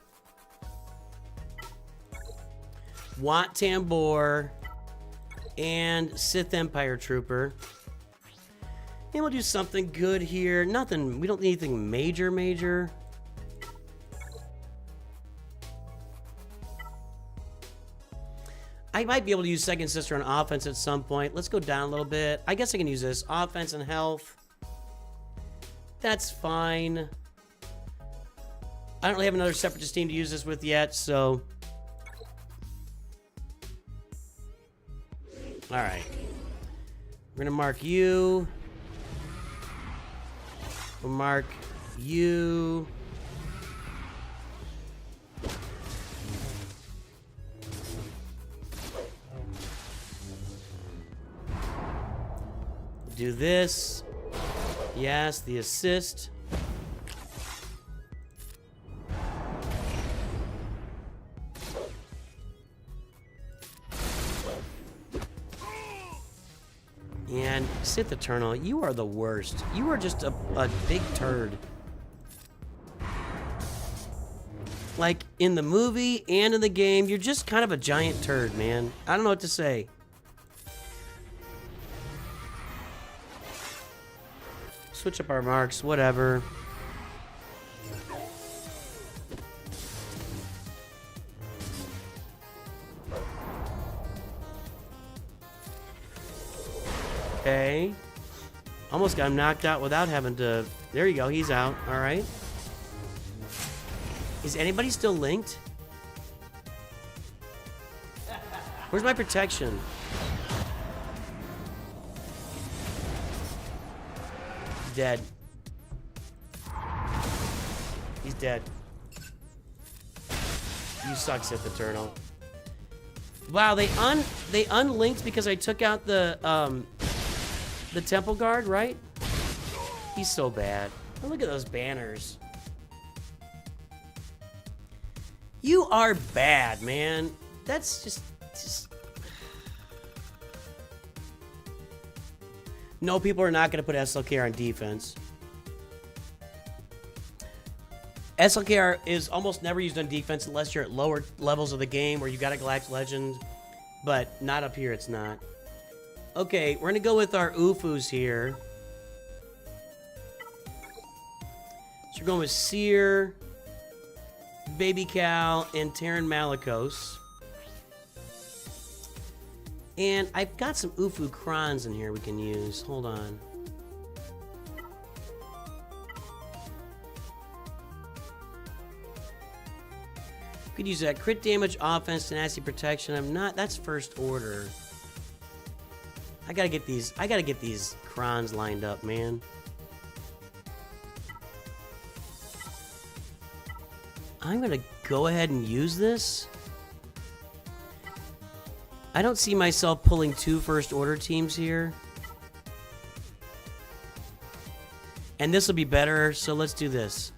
[SPEAKER 1] Wat Tambor, and Sith Empire Trooper. And we'll do something good here. Nothing. We don't need anything major. I might be able to use Second Sister on offense at some point. Let's go down a little bit. I guess I can use this. Offense and health. That's fine. I don't really have another Separatist team to use this with yet, so... Alright. We're gonna mark you. We'll mark you. Do this. Yes, the assist. And Sith Eternal, you are the worst. You are just a big turd. Like, in the movie and in the game, you're just kind of a giant turd, man. I don't know what to say. Switch up our marks, whatever. Okay. Almost got him knocked out without having to... There you go, he's out. All right. Is anybody still linked? Where's my protection? Dead. He's dead. You suck, Sith Eternal. Wow, they unlinked because I took out the temple guard, right? He's so bad. Oh, look at those banners. You are bad, man. That's just... No, people are not going to put SLKR on defense. SLKR is almost never used on defense unless you're at lower levels of the game where you got a Galactic Legend, but not up here, it's not. Okay, we're gonna go with our Ufus here. So we're going with Seer, Baby Cow, and Terran Malicos. And I've got some Ufu Krons in here we can use. Hold on. Could use that. Crit damage, offense, tenacity, protection. I'm not... That's first order. I gotta get these Krons lined up, man. I'm gonna go ahead and use this. I don't see myself pulling 2 first order teams here. And this will be better, so let's do this.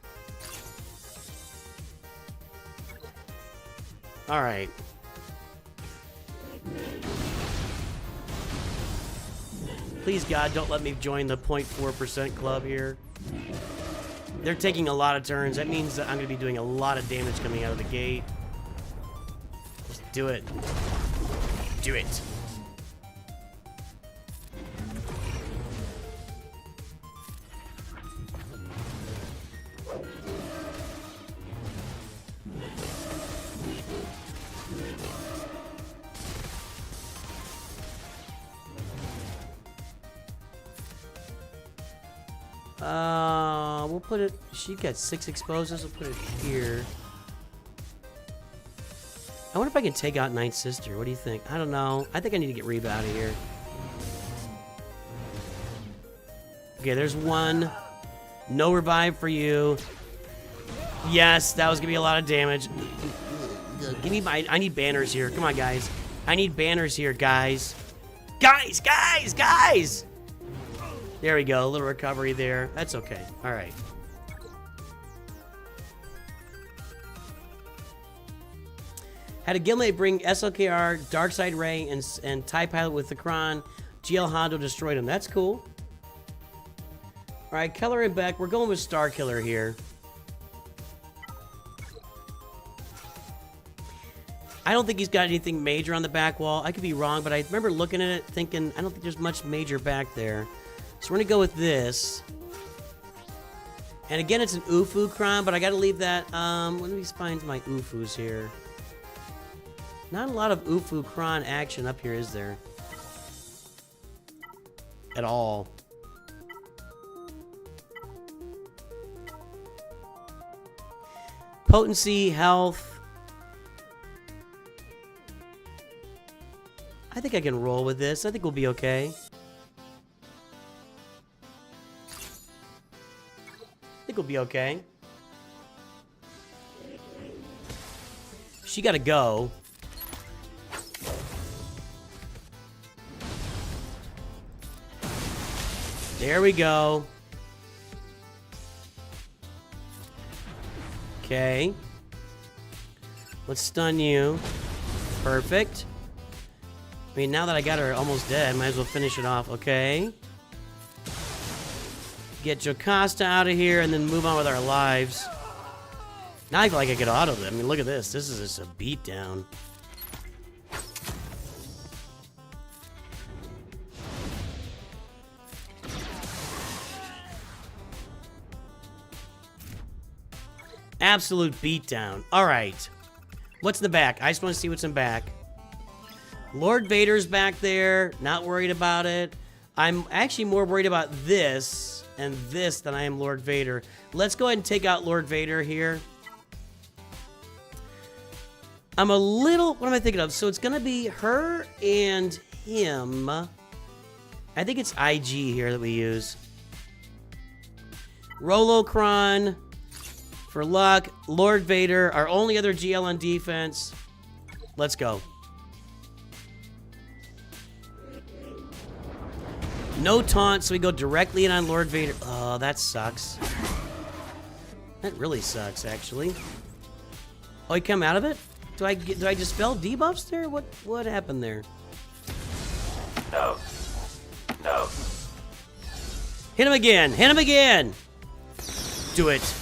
[SPEAKER 1] Alright. Please, God, don't let me join the 0.4% club here. They're taking a lot of turns. That means that I'm going to be doing a lot of damage coming out of the gate. Just do it. Do it. We'll put it... She got 6 explosives. We'll put it here. I wonder if I can take out Ninth Sister. What do you think? I don't know. I think I need to get Reba out of here. Okay, there's one. No revive for you. Yes, that was gonna be a lot of damage. Give me my... I need banners here. Come on, guys. I need banners here, guys. Guys! There we go. A little recovery there. That's okay. All right. Had a Gilmate bring SLKR, Darkside Ray, and TIE Pilot with the Kron. GL Hondo destroyed him. That's cool. All right, Keller and Beck. We're going with Star Killer here. I don't think he's got anything major on the back wall. I could be wrong, but I remember looking at it thinking, I don't think there's much major back there. So we're going to go with this. And again, it's an Ufu Kron, but I got to leave that. Let me find my Ufus here. Not a lot of Ufu Kron action up here, is there? At all. Potency, health. I think I can roll with this. I think we'll be okay. I think we'll be okay. She gotta go. There we go. Okay. Let's stun you. Perfect. I mean, now that I got her almost dead, might as well finish it off. Okay. Get Jocasta out of here and then move on with our lives. Now I feel like I could auto them. I mean, look at this. This is just a beatdown. Absolute beatdown. All right. What's in the back? I just want to see what's in back. Lord Vader's back there. Not worried about it. I'm actually more worried about this and this than I am Lord Vader. Let's go ahead and take out Lord Vader here. I'm a little... What am I thinking of? So it's going to be her and him. I think it's IG here that we use. Rolocron for luck. Lord Vader, our only other GL on defense. Let's go. No taunt, so we go directly in on Lord Vader. Oh, that sucks. That really sucks, actually. Oh, he come out of it? Do I dispel debuffs there? What happened there?
[SPEAKER 4] No. No.
[SPEAKER 1] Hit him again! Hit him again! Do it.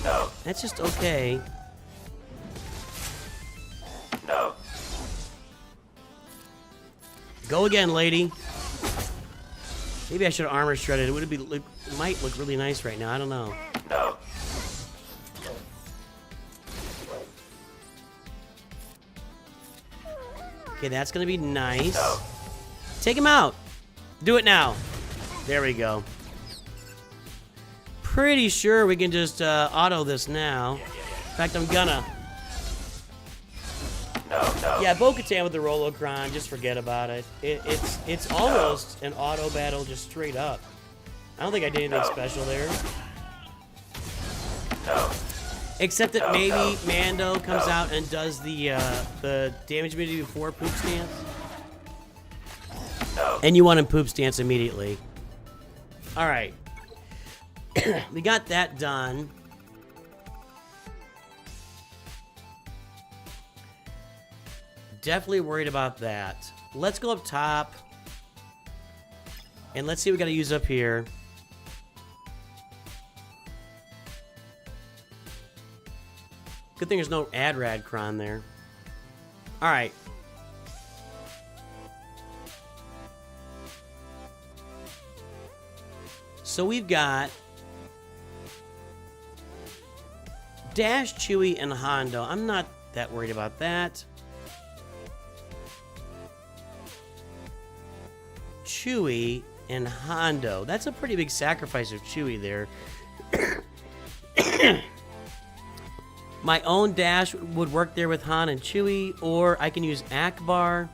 [SPEAKER 4] No.
[SPEAKER 1] That's just okay.
[SPEAKER 4] No.
[SPEAKER 1] Go again, lady. Maybe I should have armor shredded. It might look really nice right now. I don't know.
[SPEAKER 4] No.
[SPEAKER 1] Okay, that's gonna be nice.
[SPEAKER 4] No.
[SPEAKER 1] Take him out. Do it now. There we go. Pretty sure we can just auto this now. In fact, I'm gonna.
[SPEAKER 4] No.
[SPEAKER 1] Yeah, Bo-Katan with the Rolocron, just forget about it. It's almost an auto battle just straight up. I don't think I did anything special there.
[SPEAKER 4] No.
[SPEAKER 1] Except that maybe Mando comes out and does the damage immunity before poop stance.
[SPEAKER 4] No.
[SPEAKER 1] And you want him poop stance immediately. Alright. We got that done. Definitely worried about that. Let's go up top. And let's see what we gotta use up here. Good thing there's no Adrad Kron there. Alright. So we've got Dash, Chewie, and Hondo. I'm not that worried about that. Chewie and Hondo. That's a pretty big sacrifice of Chewie there. My own Dash would work there with Han and Chewie, or I can use Akbar.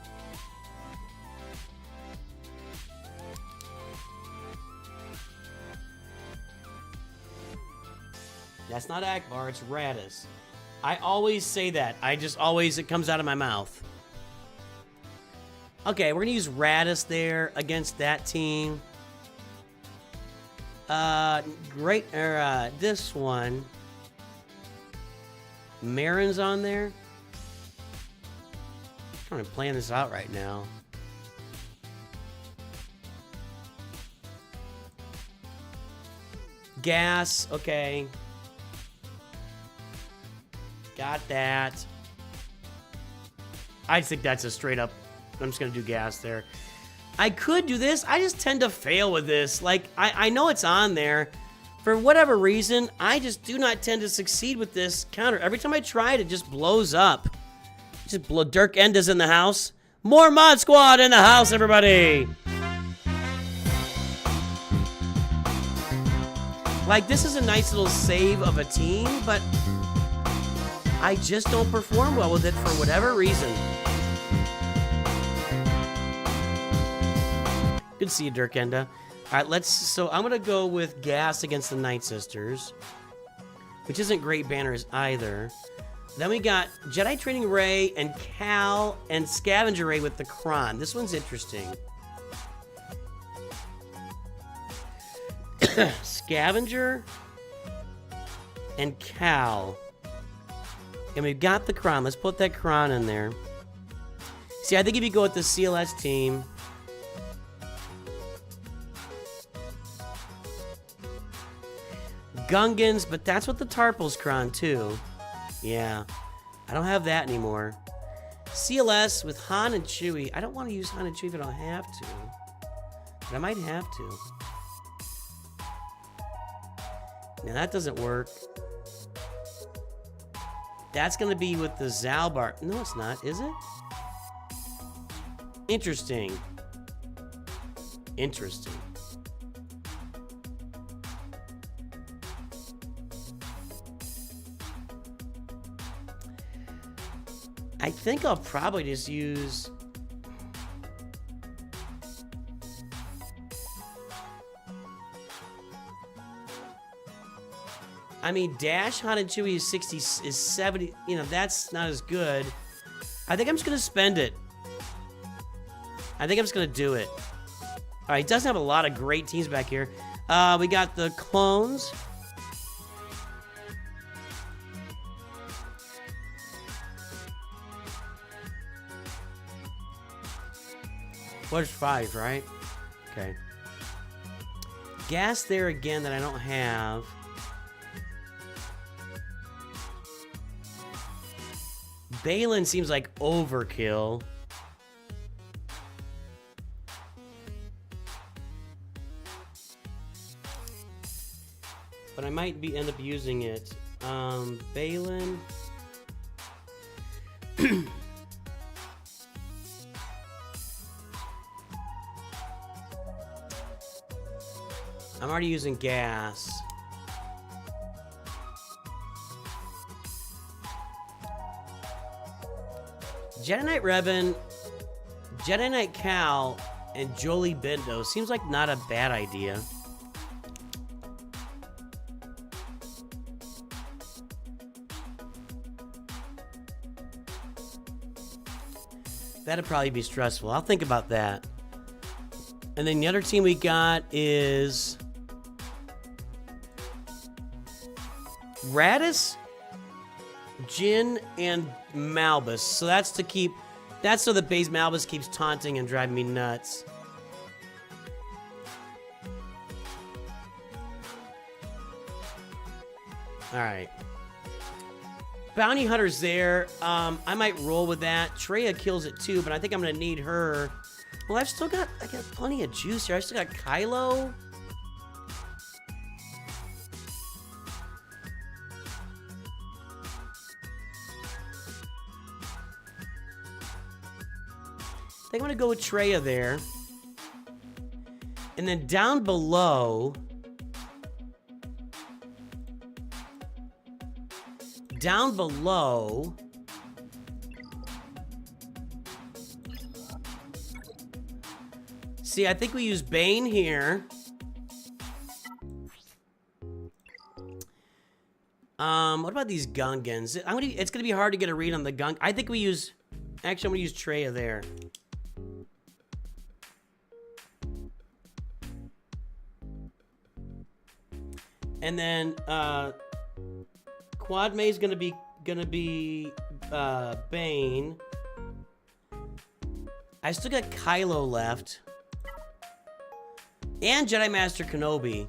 [SPEAKER 1] That's not Akbar, it's Radis. I always say that. It comes out of my mouth. Okay, we're gonna use Radis there against that team. This one. Marin's on there. I'm trying to plan this out right now. Gas, okay. Got that. I think that's a straight up. I'm just gonna do gas there. I could do this. I just tend to fail with this. Like, I know it's on there. For whatever reason, I just do not tend to succeed with this counter. Every time I try it, it just blows up. Dirk Enda's in the house. More Mod Squad in the house, everybody! Like, this is a nice little save of a team, but I just don't perform well with it for whatever reason. Good to see you, Dirk Enda. All right, so I'm going to go with Gas against the Night Sisters, which isn't great banners either. Then we got Jedi Training Ray and Cal and Scavenger Ray with the Kron. This one's interesting. Scavenger and Cal. And we've got the Kron. Let's put that Kron in there. See, I think if you go with the CLS team... Gungans, but that's what the Tarpals Kron too. Yeah, I don't have that anymore. CLS with Han and Chewie. I don't want to use Han and Chewie if I don't have to, but I might have to. Now that doesn't work. That's gonna be with the Zalbar. No, it's not, is it? Interesting. Interesting. I think I'll probably just use... I mean, Dash, Han, and Chewie is 60, is 70. You know, that's not as good. I think I'm just going to spend it. I think I'm just going to do it. All right, it doesn't have a lot of great teams back here. We got the clones. There's 5, right? Okay. Gas there again that I don't have. Balin seems like overkill. but I might end up using it. Balin. I'm already using gas. Jedi Knight Revan, Jedi Knight Cal, and Jolie Bendo seems like not a bad idea. That'd probably be stressful. I'll think about that. And then the other team we got is Radis, Jin, and Malbus. So that's to keep... That's so that Baze Malbus keeps taunting and driving me nuts. Alright. Bounty Hunter's there. I might roll with that. Treya kills it too, but I think I'm going to need her. Well, I got plenty of juice here. I still got Kylo. I think I'm going to go with Treya there. And then down below... Down below... See, I think we use Bane here. What about these Gungans? It's gonna be hard to get a read on the Gung. I think we use... Actually, I'm gonna use Treya there. And then, Quad May's gonna be Bane. I still got Kylo left. And Jedi Master Kenobi.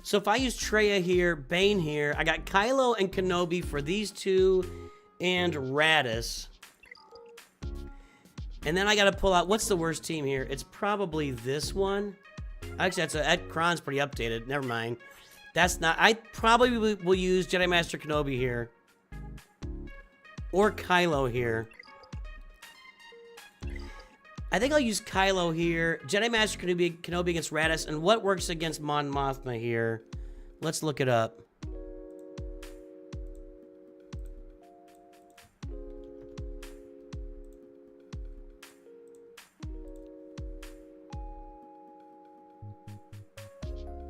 [SPEAKER 1] So if I use Treya here, Bane here, I got Kylo and Kenobi for these two, and Radis. And then I gotta pull out, what's the worst team here? It's probably this one. Actually, that Kron's pretty updated. Never mind. That's not, I probably will use Jedi Master Kenobi here. Or Kylo here. I think I'll use Kylo here. Jedi Master Kenobi against Radis. And what works against Mon Mothma here? Let's look it up.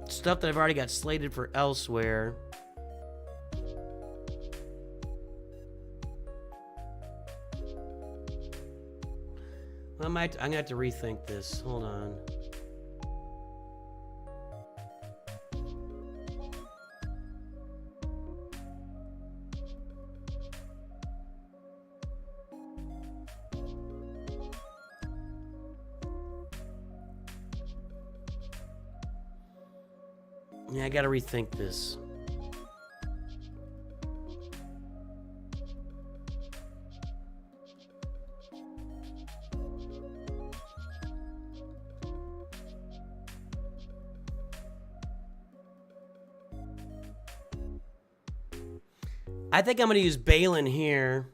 [SPEAKER 1] Stuff that I've already got slated for elsewhere. I'm gonna have to rethink this. Hold on. Yeah, I gotta rethink this. I think I'm gonna use Balin here.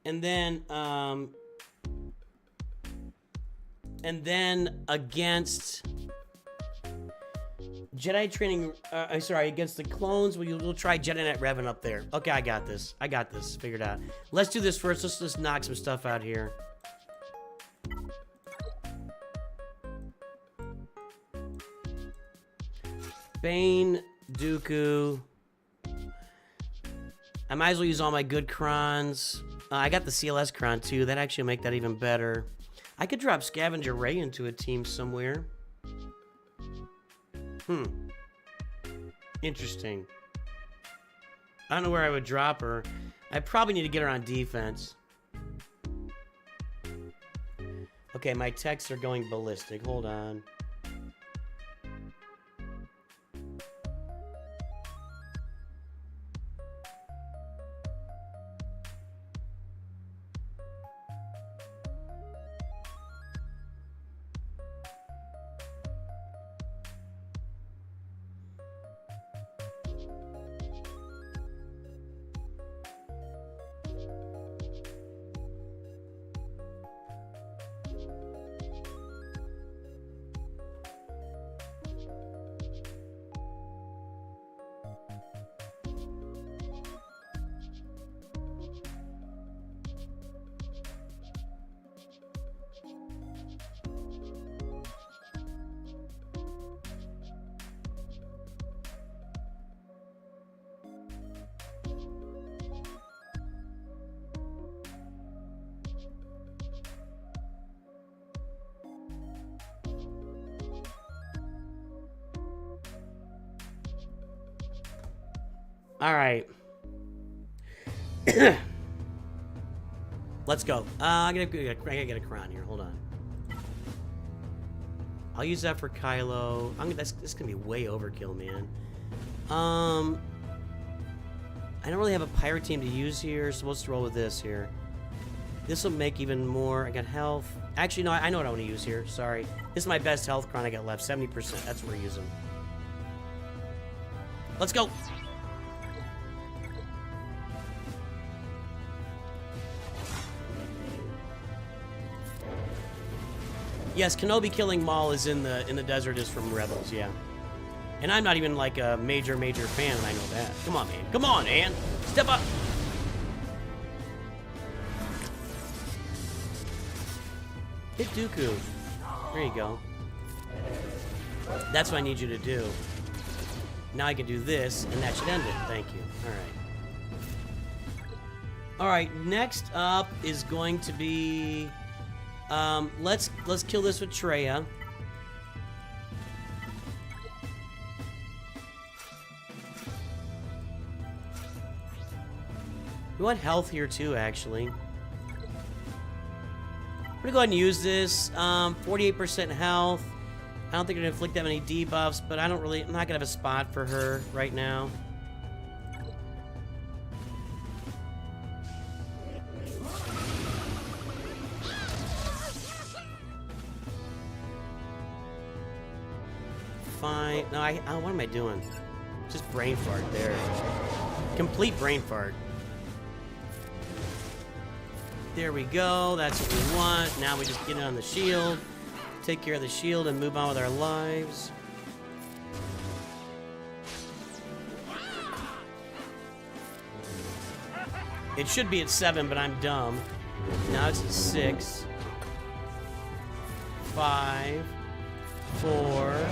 [SPEAKER 1] And then against Jedi training, against the clones, we'll try Jedi Knight Revan up there. Okay, I got this. Figured out. Let's do this first. Let's just knock some stuff out here. Bane, Dooku. I might as well use all my good Krons. I got the CLS Kron too. That actually make that even better. I could drop Scavenger Ray into a team somewhere. Interesting. I don't know where I would drop her. I probably need to get her on defense. Okay, my texts are going ballistic. Hold on. All right. Let's go. I gotta get a crown here. Hold on. I'll use that for Kylo. This is gonna be way overkill, man. I don't really have a pirate team to use here, so let's roll with this here. This will make even more. I got health. Actually, no, I know what I want to use here. Sorry. This is my best health crown I got left. 70%. That's what we're using. Let's go. Yes, Kenobi killing Maul is in the desert is from Rebels, yeah. And I'm not even like a major fan, and I know that. Come on, man. Come on, man. Step up. Hit Dooku. There you go. That's what I need you to do. Now I can do this, and that should end it. Thank you. All right, next up is going to be... let's kill this with Traya. We want health here too, actually. I'm gonna go ahead and use this. 48% health. I don't think I'm gonna inflict that many debuffs, but I'm not gonna have a spot for her right now. Fine. No, what am I doing? Just brain fart there. Complete brain fart. There we go. That's what we want. Now we just get it on the shield. Take care of the shield and move on with our lives. It should be at 7, but I'm dumb. Now it's at 6. 5. 4.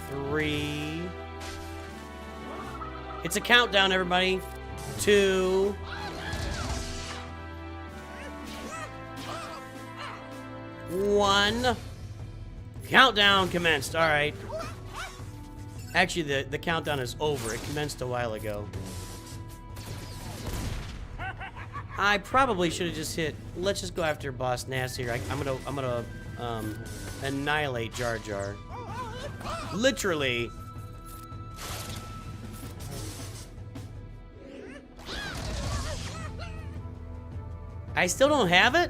[SPEAKER 1] 3. It's a countdown, everybody. 2. 1. Countdown commenced. All right. Actually, the countdown is over. It commenced a while ago. I probably should have just hit. Let's just go after Boss Nass here. I'm gonna annihilate Jar Jar. Literally. I still don't have it?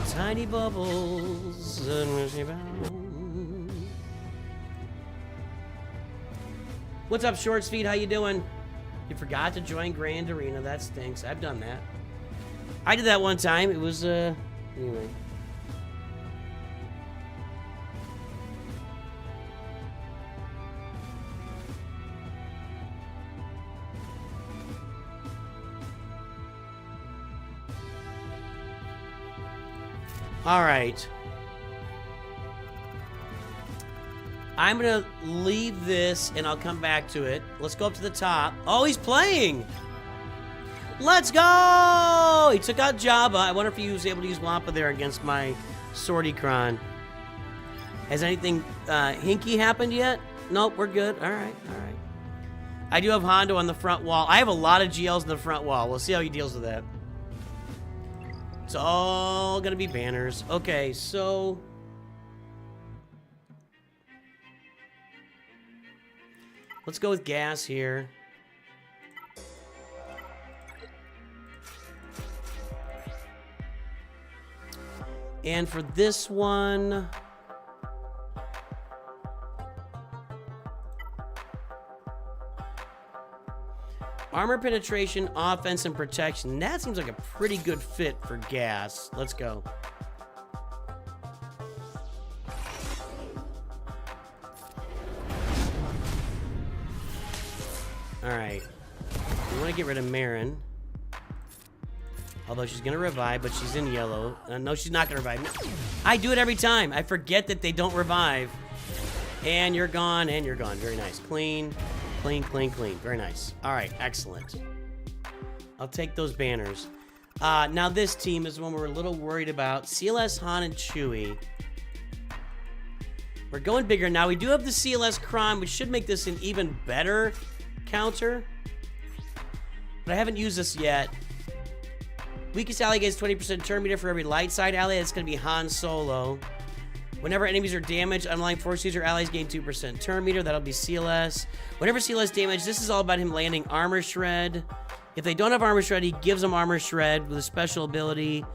[SPEAKER 1] Tiny bubbles. What's up, Short Speed? How you doing? You forgot to join Grand Arena. That stinks. I've done that. I did that one time. It was, anyway. All right. I'm gonna leave this and I'll come back to it. Let's go up to the top. Oh, he's playing! Let's go! He took out Jabba. I wonder if he was able to use Wampa there against my Swordykron. Has anything hinky happened yet? Nope, we're good. All right, all right. I do have Hondo on the front wall. I have a lot of GLs on the front wall. We'll see how he deals with that. It's all gonna be banners. Okay, so... let's go with gas here. And for this one... armor penetration, offense, and protection. That seems like a pretty good fit for gas. Let's go. Alright. We want to get rid of Marin. Although she's going to revive, but she's in yellow. No, she's not going to revive. I do it every time. I forget that they don't revive. And you're gone, and you're gone. Very nice. Clean, clean, clean, clean. Very nice. All right, excellent. I'll take those banners. Now this team is one we're a little worried about. CLS, Han, and Chewie. We're going bigger. Now we do have the CLS Cron, which should make this an even better counter. But I haven't used this yet. Weakest ally gets 20% turn meter for every light side ally. That's going to be Han Solo. Whenever enemies are damaged, underlying force user allies gain 2% turn meter. That'll be CLS. Whenever CLS damage, this is all about him landing Armor Shred. If they don't have Armor Shred, he gives them Armor Shred with a special ability,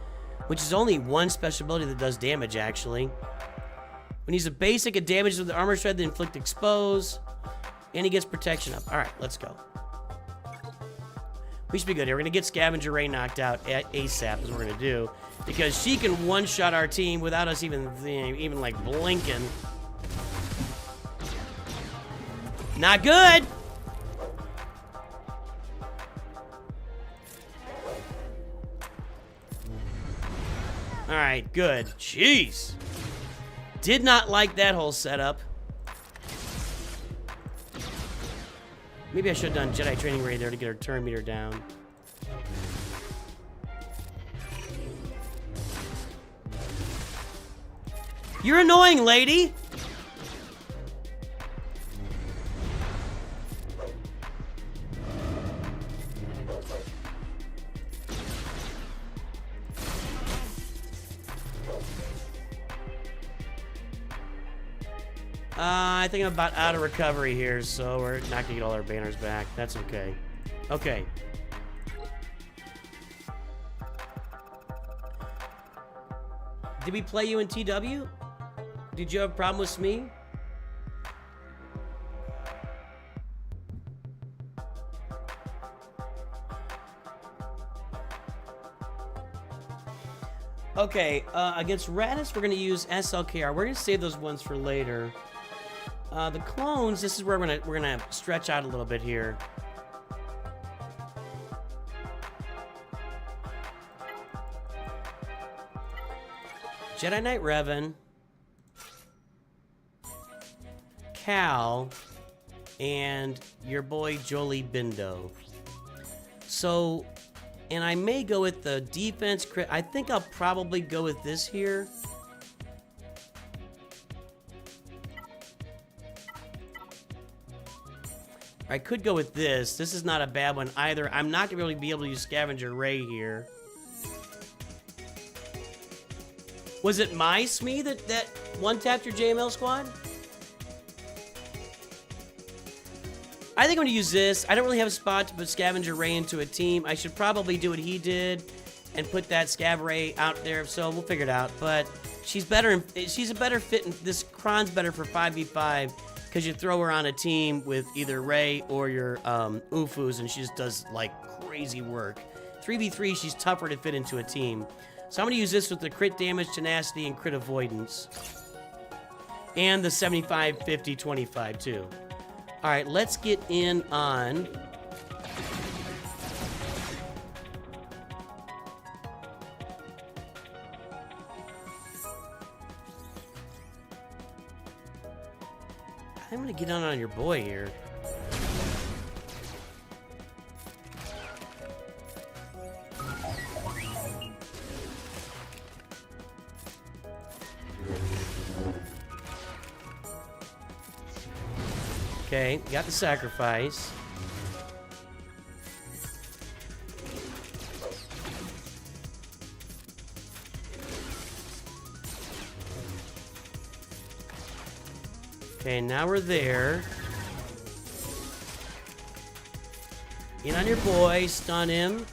[SPEAKER 1] which is only one special ability that does damage, actually. When he's a basic, it damages with the Armor Shred, then inflict expose, and he gets protection up. All right, let's go. We should be good here. We're going to get Scavenger Ray knocked out at ASAP is what we're going to do, because she can one-shot our team without us even like blinking. Not good. All right, good. Jeez. Did not like that whole setup. Maybe I should have done Jedi Training Ray there to get her turn meter down. You're annoying, lady. I think I'm about out of recovery here, so we're not gonna get all our banners back. That's okay. Okay. Did we play you in TW? Did you have a problem with me? Okay, against Raditz, we're gonna use SLKR. We're gonna save those ones for later. The clones, this is where we're gonna stretch out a little bit here. Jedi Knight Revan, Cal, and your boy Jolie Bindo. So, and I may go with the defense crit. I think I'll probably go with this here. I could go with this. This is not a bad one either. I'm not going to really be able to use Scavenger Ray here. Was it my Smee that one-tapped your JML squad? I think I'm going to use this. I don't really have a spot to put Scavenger Ray into a team. I should probably do what he did and put that Scav Ray out there. So we'll figure it out. But she's better. She's a better fit. This Kron's better for 5v5. Because you throw her on a team with either Ray or your Ufus, and she just does, like, crazy work. 3v3, she's tougher to fit into a team. So I'm going to use this with the crit damage, tenacity, and crit avoidance. And the 75, 50, 25, too. All right, let's get in on... I'm gonna get on your boy here. Okay, got the sacrifice. Okay, now we're there. In on your boy, stun him.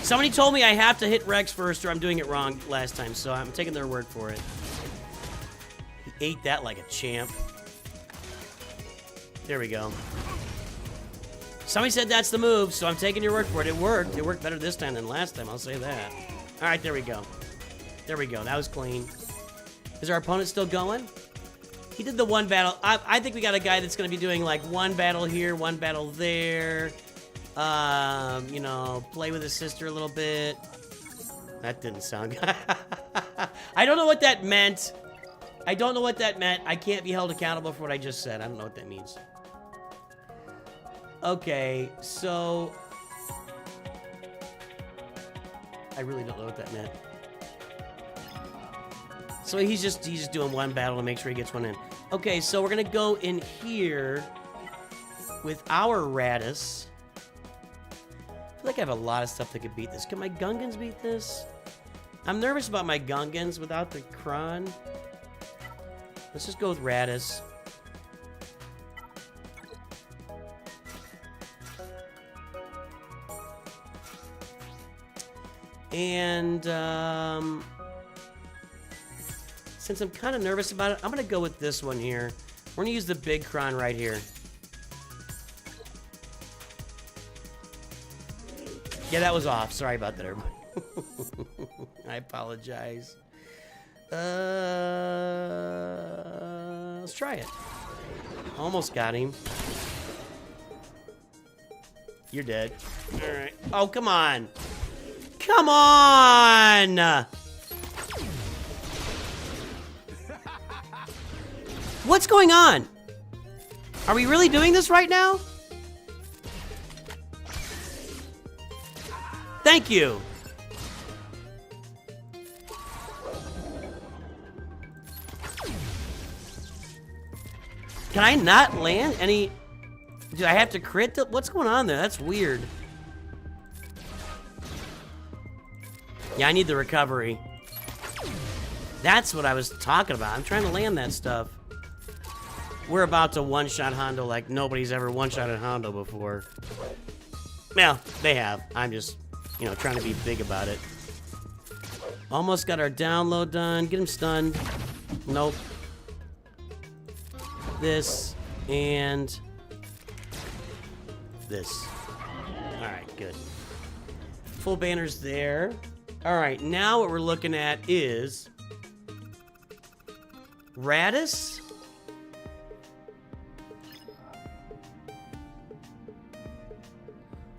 [SPEAKER 1] Somebody told me I have to hit Rex first or I'm doing it wrong last time, so I'm taking their word for it. He ate that like a champ. There we go. Somebody said that's the move, so I'm taking your word for it. It worked. It worked better this time than last time, I'll say that. All right, there we go. There we go. That was clean. Is our opponent still going? He did the one battle. I think we got a guy that's going to be doing like one battle here, one battle there. You know, play with his sister a little bit. That didn't sound good. I don't know what that meant. I don't know what that meant. I can't be held accountable for what I just said. I don't know what that means. Okay, so... I really don't know what that meant. So he's just doing one battle to make sure he gets one in. Okay, so we're gonna go in here with our Radis. I feel like I have a lot of stuff that could beat this. Can my Gungans beat this? I'm nervous about my Gungans without the Kron. Let's just go with Radis. And, since I'm kind of nervous about it, I'm going to go with this one here. We're going to use the big Kron right here. Yeah, that was off. Sorry about that, everybody. I apologize. Let's try it. Almost got him. You're dead. All right. Oh, come on. Come on! What's going on? Are we really doing this right now? Thank you. Can I not land any? Do I have to crit? What's going on there? That's weird. Yeah, I need the recovery. That's what I was talking about. I'm trying to land that stuff. We're about to one-shot Hondo like nobody's ever one-shotted Hondo before. Well, they have. I'm just, you know, trying to be big about it. Almost got our download done. Get him stunned. Nope. This and this. Alright, good. Full banners there. Alright, now what we're looking at is Radis.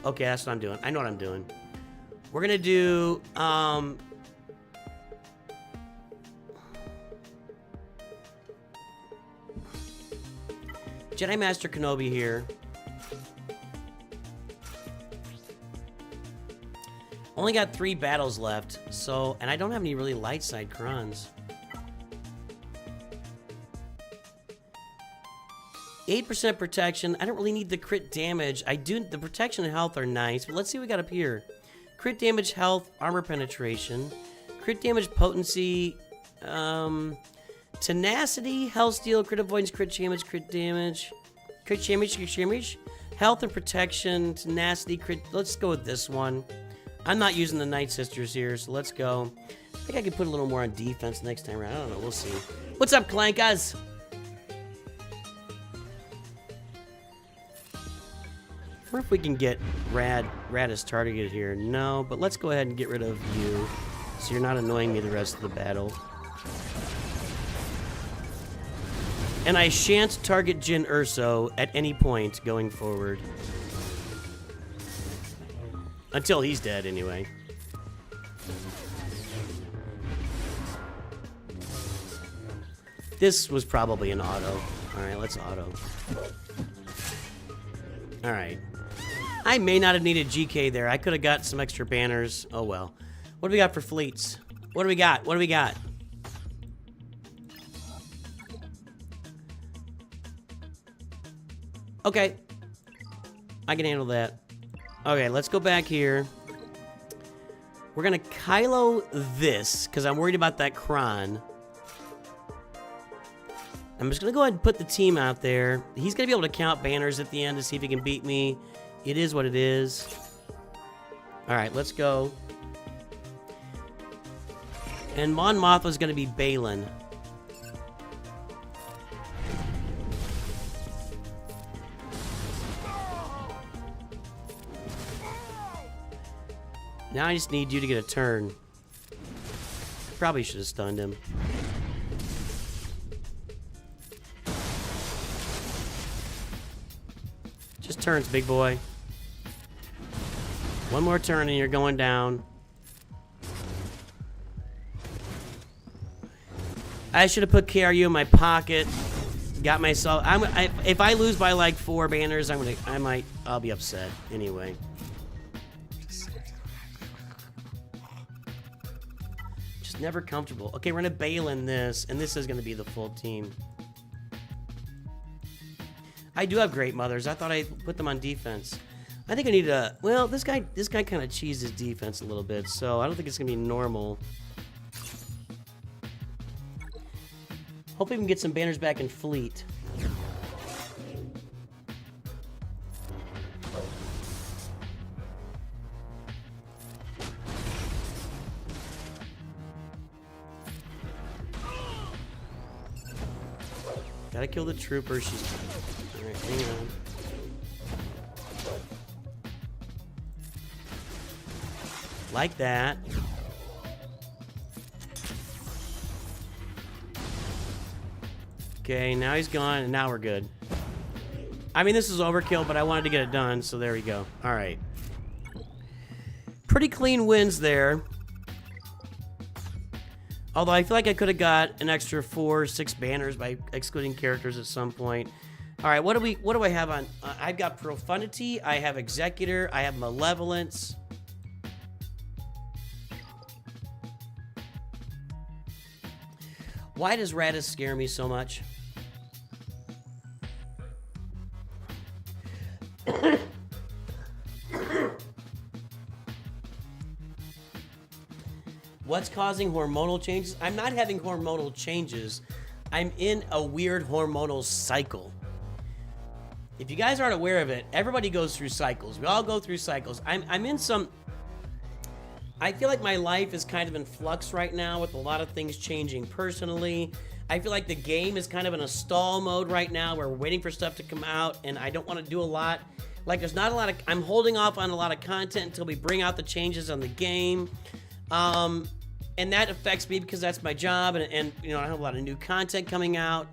[SPEAKER 1] Okay, that's what I'm doing. I know what I'm doing. We're gonna do Jedi Master Kenobi here. Only got 3 battles left, so, and I don't have any really light side Krons. 8% protection. I don't really need the crit damage. I do. The protection and health are nice, but let's see what we got up here. Crit damage, health, armor penetration, crit damage, potency, tenacity, health steal, crit avoidance, crit damage, crit damage, health and protection, tenacity, crit. Let's go with this one. I'm not using the Night Sisters here, so let's go. I think I can put a little more on defense next time around. I don't know. We'll see. What's up, Clankas? I wonder if we can get Radis targeted here. No, but let's go ahead and get rid of you, so you're not annoying me the rest of the battle. And I shan't target Jyn Erso at any point going forward. Until he's dead, anyway. This was probably an auto. Alright, let's auto. Alright. I may not have needed GK there. I could have got some extra banners. Oh well. What do we got for fleets? What do we got? What do we got? Okay. I can handle that. Okay, let's go back here. We're gonna Kylo this, because I'm worried about that Kron. I'm just gonna go ahead and put the team out there. He's gonna be able to count banners at the end to see if he can beat me. It is what it is. Alright, let's go. And Mon Mothma's gonna be Balin. Now I just need you to get a turn. Probably should have stunned him. Just turns, big boy. One more turn and you're going down. I should have put KRU in my pocket. Got myself. If I lose by like 4 banners, I'll be upset anyway. Just never comfortable. Okay, we're gonna bail in this, and this is gonna be the full team. I do have great mothers. I thought I put them on defense. I think I need to. Well, this guy kind of cheeses defense a little bit, so I don't think it's gonna be normal. Hopefully we can get some banners back in fleet. Gotta kill the trooper. She's... Alright, hang on. Like that. Okay, now he's gone, and now we're good. I mean, this is overkill, but I wanted to get it done, so there we go. All right. Pretty clean wins there. Although I feel like I could have got an extra 4 or 6 banners by excluding characters at some point. All right, what do I have on? I've got Profundity, I have Executor, I have Malevolence. Why does Radis scare me so much? What's causing hormonal changes? I'm not having hormonal changes. I'm in a weird hormonal cycle. If you guys aren't aware of it, everybody goes through cycles. We all go through cycles. I'm in some... I feel like my life is kind of in flux right now with a lot of things changing personally. I feel like the game is kind of in a stall mode right now where we're waiting for stuff to come out, and I don't want to do a lot. Like, there's not a lot of... I'm holding off on a lot of content until we bring out the changes on the game. And that affects me because that's my job, and you know, I have a lot of new content coming out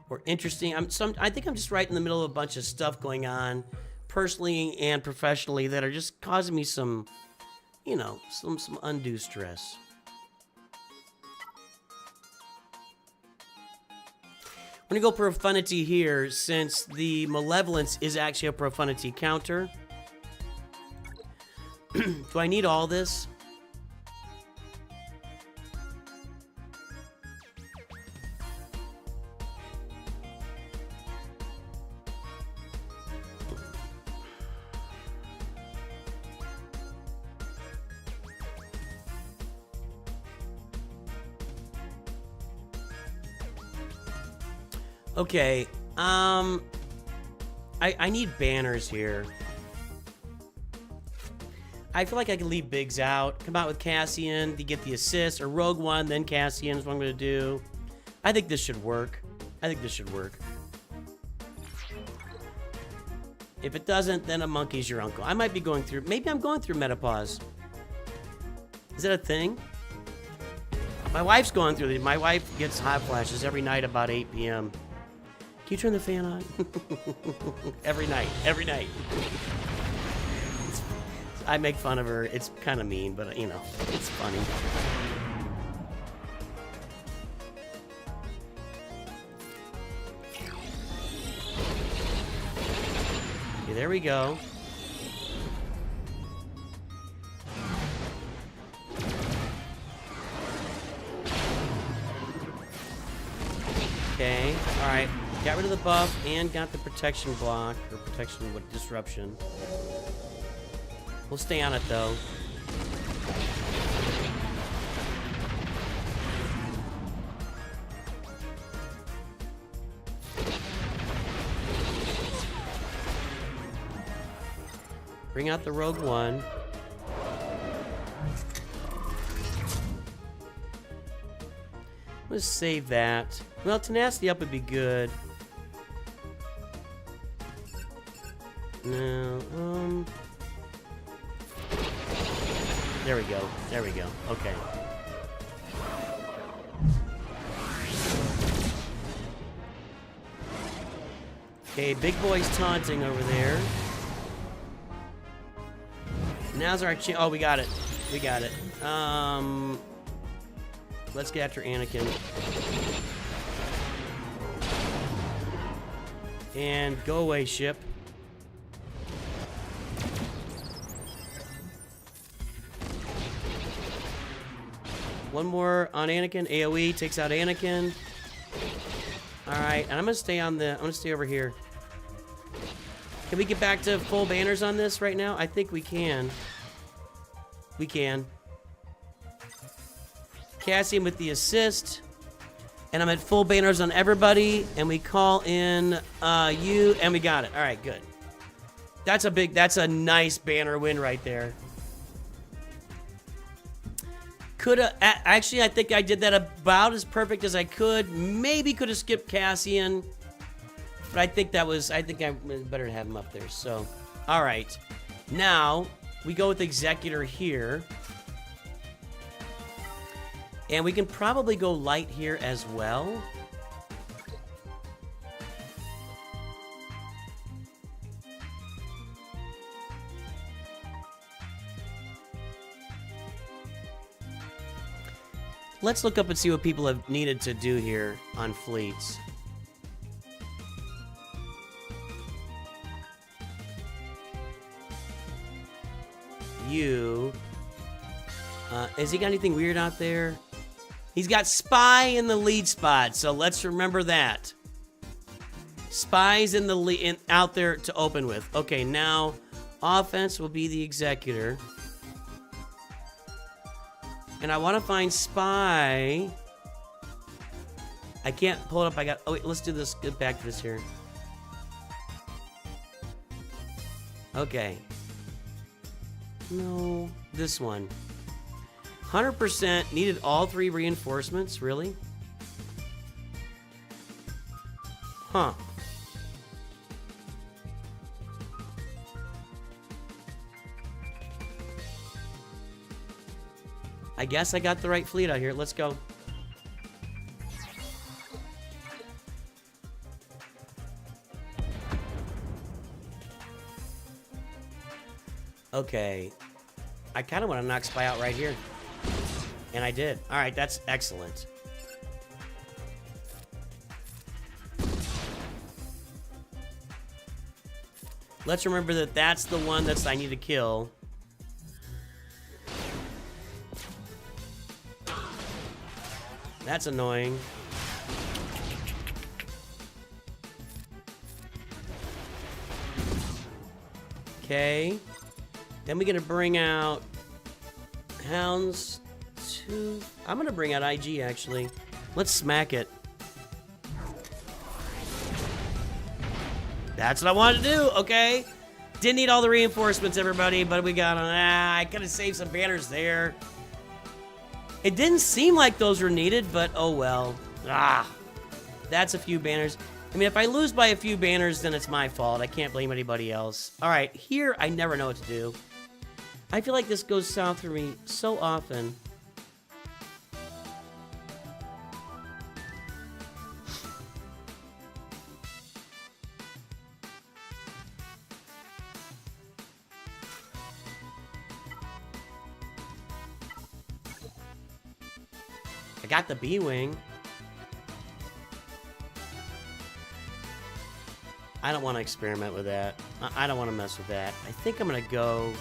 [SPEAKER 1] or interesting. I think I'm just right in the middle of a bunch of stuff going on personally and professionally that are just causing me some, you know, some undue stress. I'm gonna go Profundity here since the Malevolence is actually a Profundity counter. Do I need all this? Okay, I need banners here. I feel like I can leave Biggs out, come out with Cassian to get the assist, or Rogue One, then Cassian is what I'm going to do. I think this should work. If it doesn't, then a monkey's your uncle. I might be going through, maybe I'm going through menopause. Is that a thing? My wife's going through it. My wife gets hot flashes every night about 8 p.m. Can you turn the fan on? every night. I make fun of her. It's kind of mean, but you know, it's funny. Okay, there we go. Okay, all right. Got rid of the buff and got the protection block, or protection with disruption. We'll stay on it though. Bring out the Rogue One. Let's save that. Well, Tenacity up would be good. No, there we go. Okay. Okay, big boy's taunting over there. Now's our chance. Oh, we got it. Let's get after Anakin. And go away, ship. One more on Anakin. AoE takes out Anakin. Alright, and I'm gonna stay on the... I'm gonna stay over here. Can we get back to full banners on this right now? I think we can. We can. Cassian with the assist. And I'm at full banners on everybody. And we call in you, and we got it. Alright, good. That's a nice banner win right there. Actually, I think I did that about as perfect as I could. Maybe could have skipped Cassian. But I think I better have him up there. So, all right. Now, we go with Executor here. And we can probably go light here as well. Let's look up and see what people have needed to do here on fleets. Has he got anything weird out there? He's got Spy in the lead spot, so let's remember that. Spy's in the lead, out there to open with. Okay, now offense will be the Executor. And I want to find Spy. I can't pull it up. Oh, wait, let's do this. Get back to this here. Okay. No, this one. 100% needed all 3 reinforcements, really? Huh. I guess I got the right fleet out here. Let's go. Okay. I kind of want to knock Spy out right here. And I did. All right, that's excellent. Let's remember that that's the one that I need to kill. That's annoying. Okay. Then we're gonna bring out Hounds 2. I'm gonna bring out IG actually. Let's smack it. That's what I wanted to do, okay? Didn't need all the reinforcements, everybody, but we got I could have saved some banners there. It didn't seem like those were needed, but oh well. That's a few banners. I mean, if I lose by a few banners, then it's my fault. I can't blame anybody else. All right, here, I never know what to do. I feel like this goes south for me so often. I got the B-Wing. I don't want to experiment with that. I don't want to mess with that. I think I'm going to go...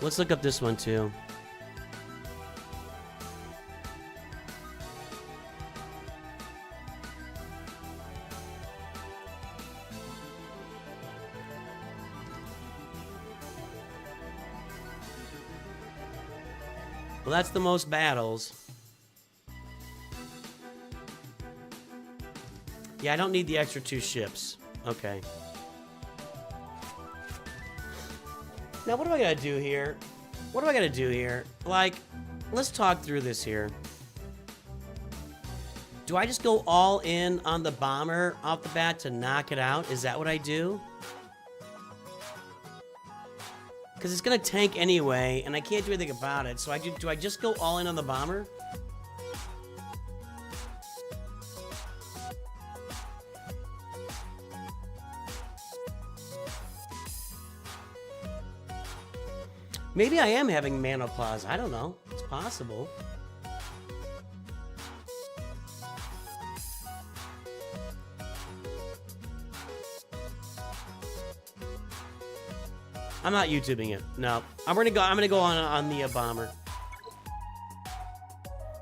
[SPEAKER 1] Let's look up this one, too. Well, that's the most battles. Yeah, I don't need the extra 2 ships. Okay. Now, what do I gotta do here? What do I gotta do here? Like, let's talk through this here. Do I just go all in on the bomber off the bat to knock it out? Is that what I do? Because it's going to tank anyway, and I can't do anything about it. So do I just go all in on the bomber? Maybe I am having menopause. I don't know. It's possible. I'm not YouTubing it. No. I'm gonna go on the bomber.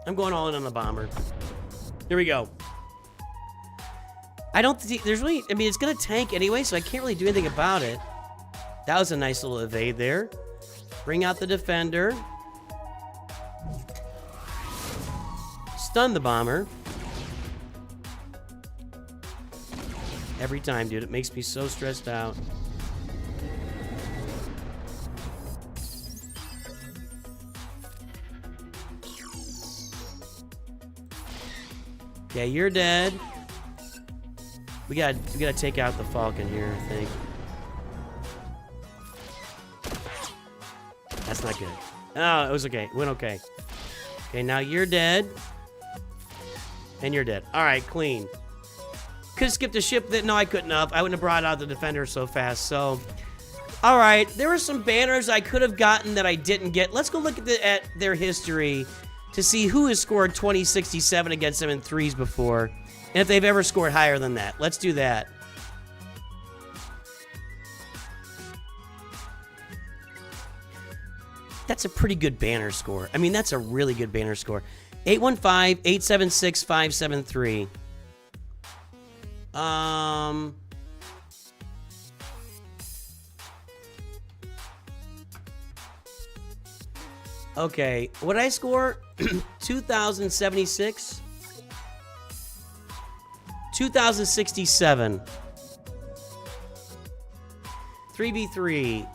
[SPEAKER 1] I'm going all in on the bomber. Here we go. I don't think there's really, I mean, it's gonna tank anyway, so I can't really do anything about it. That was a nice little evade there. Bring out the defender. Stun the bomber. Every time, dude. It makes me so stressed out. Yeah, you're dead. We gotta take out the Falcon here, I think. That's not good. Oh, it was okay. It went okay. Okay, now you're dead. And you're dead. Alright, clean. Could've skipped a ship that... No, I couldn't have. I wouldn't have brought out the defender so fast, so... Alright, there were some banners I could have gotten that I didn't get. Let's go look at their history to see who has scored 2067 against them in threes before. And if they've ever scored higher than that. Let's do that. That's a pretty good banner score. I mean, that's a really good banner score. 815-876-573. Okay, what did I score? 2076? 2067. 3v3.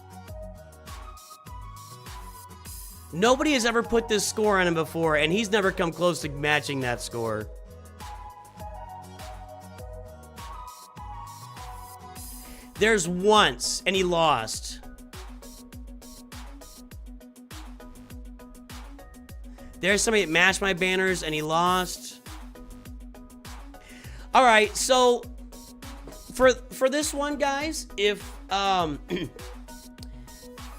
[SPEAKER 1] Nobody has ever put this score on him before, and he's never come close to matching that score. There's once, and he lost. There's somebody that matched my banners, and he lost. All right, so for this one, guys, if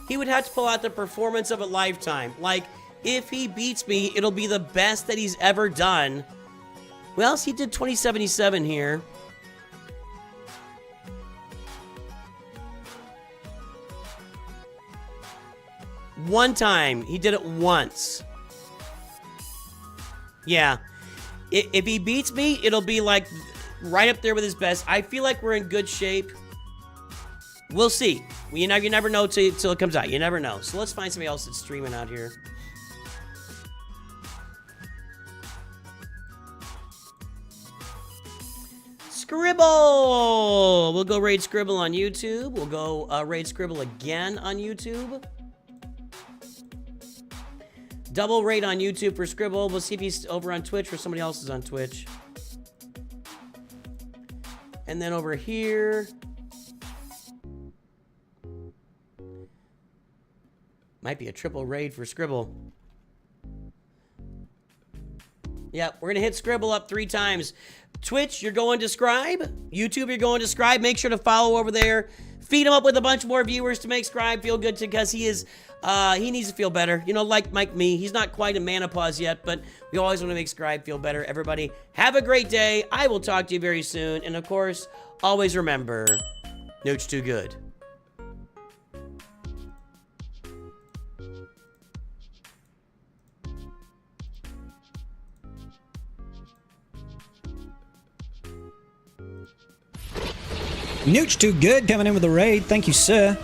[SPEAKER 1] he would have to pull out the performance of a lifetime. Like, if he beats me, it'll be the best that he's ever done. Well, he did 2077 here. One time. He did it once. Yeah. If he beats me, it'll be like right up there with his best. I feel like we're in good shape. We'll see. You never know till it comes out. You never know. So let's find somebody else that's streaming out here. Scribble! We'll go raid Scribble on YouTube. We'll go raid Scribble again on YouTube. Double raid on YouTube for Scribble. We'll see if he's over on Twitch or somebody else is on Twitch. And then over here... might be a triple raid for Scribble. Yep, we're going to hit Scribble up 3 times. Twitch, you're going to Scribe. YouTube, you're going to Scribe. Make sure to follow over there. Feed him up with a bunch more viewers to make Scribe feel good because he is... he needs to feel better. You know, like me. He's not quite in menopause yet, but we always want to make Scribe feel better. Everybody, have a great day. I will talk to you very soon. And, of course, always remember, NOOCH2GUD.
[SPEAKER 5] NOOCH2GUD coming in with a raid. Thank you, sir.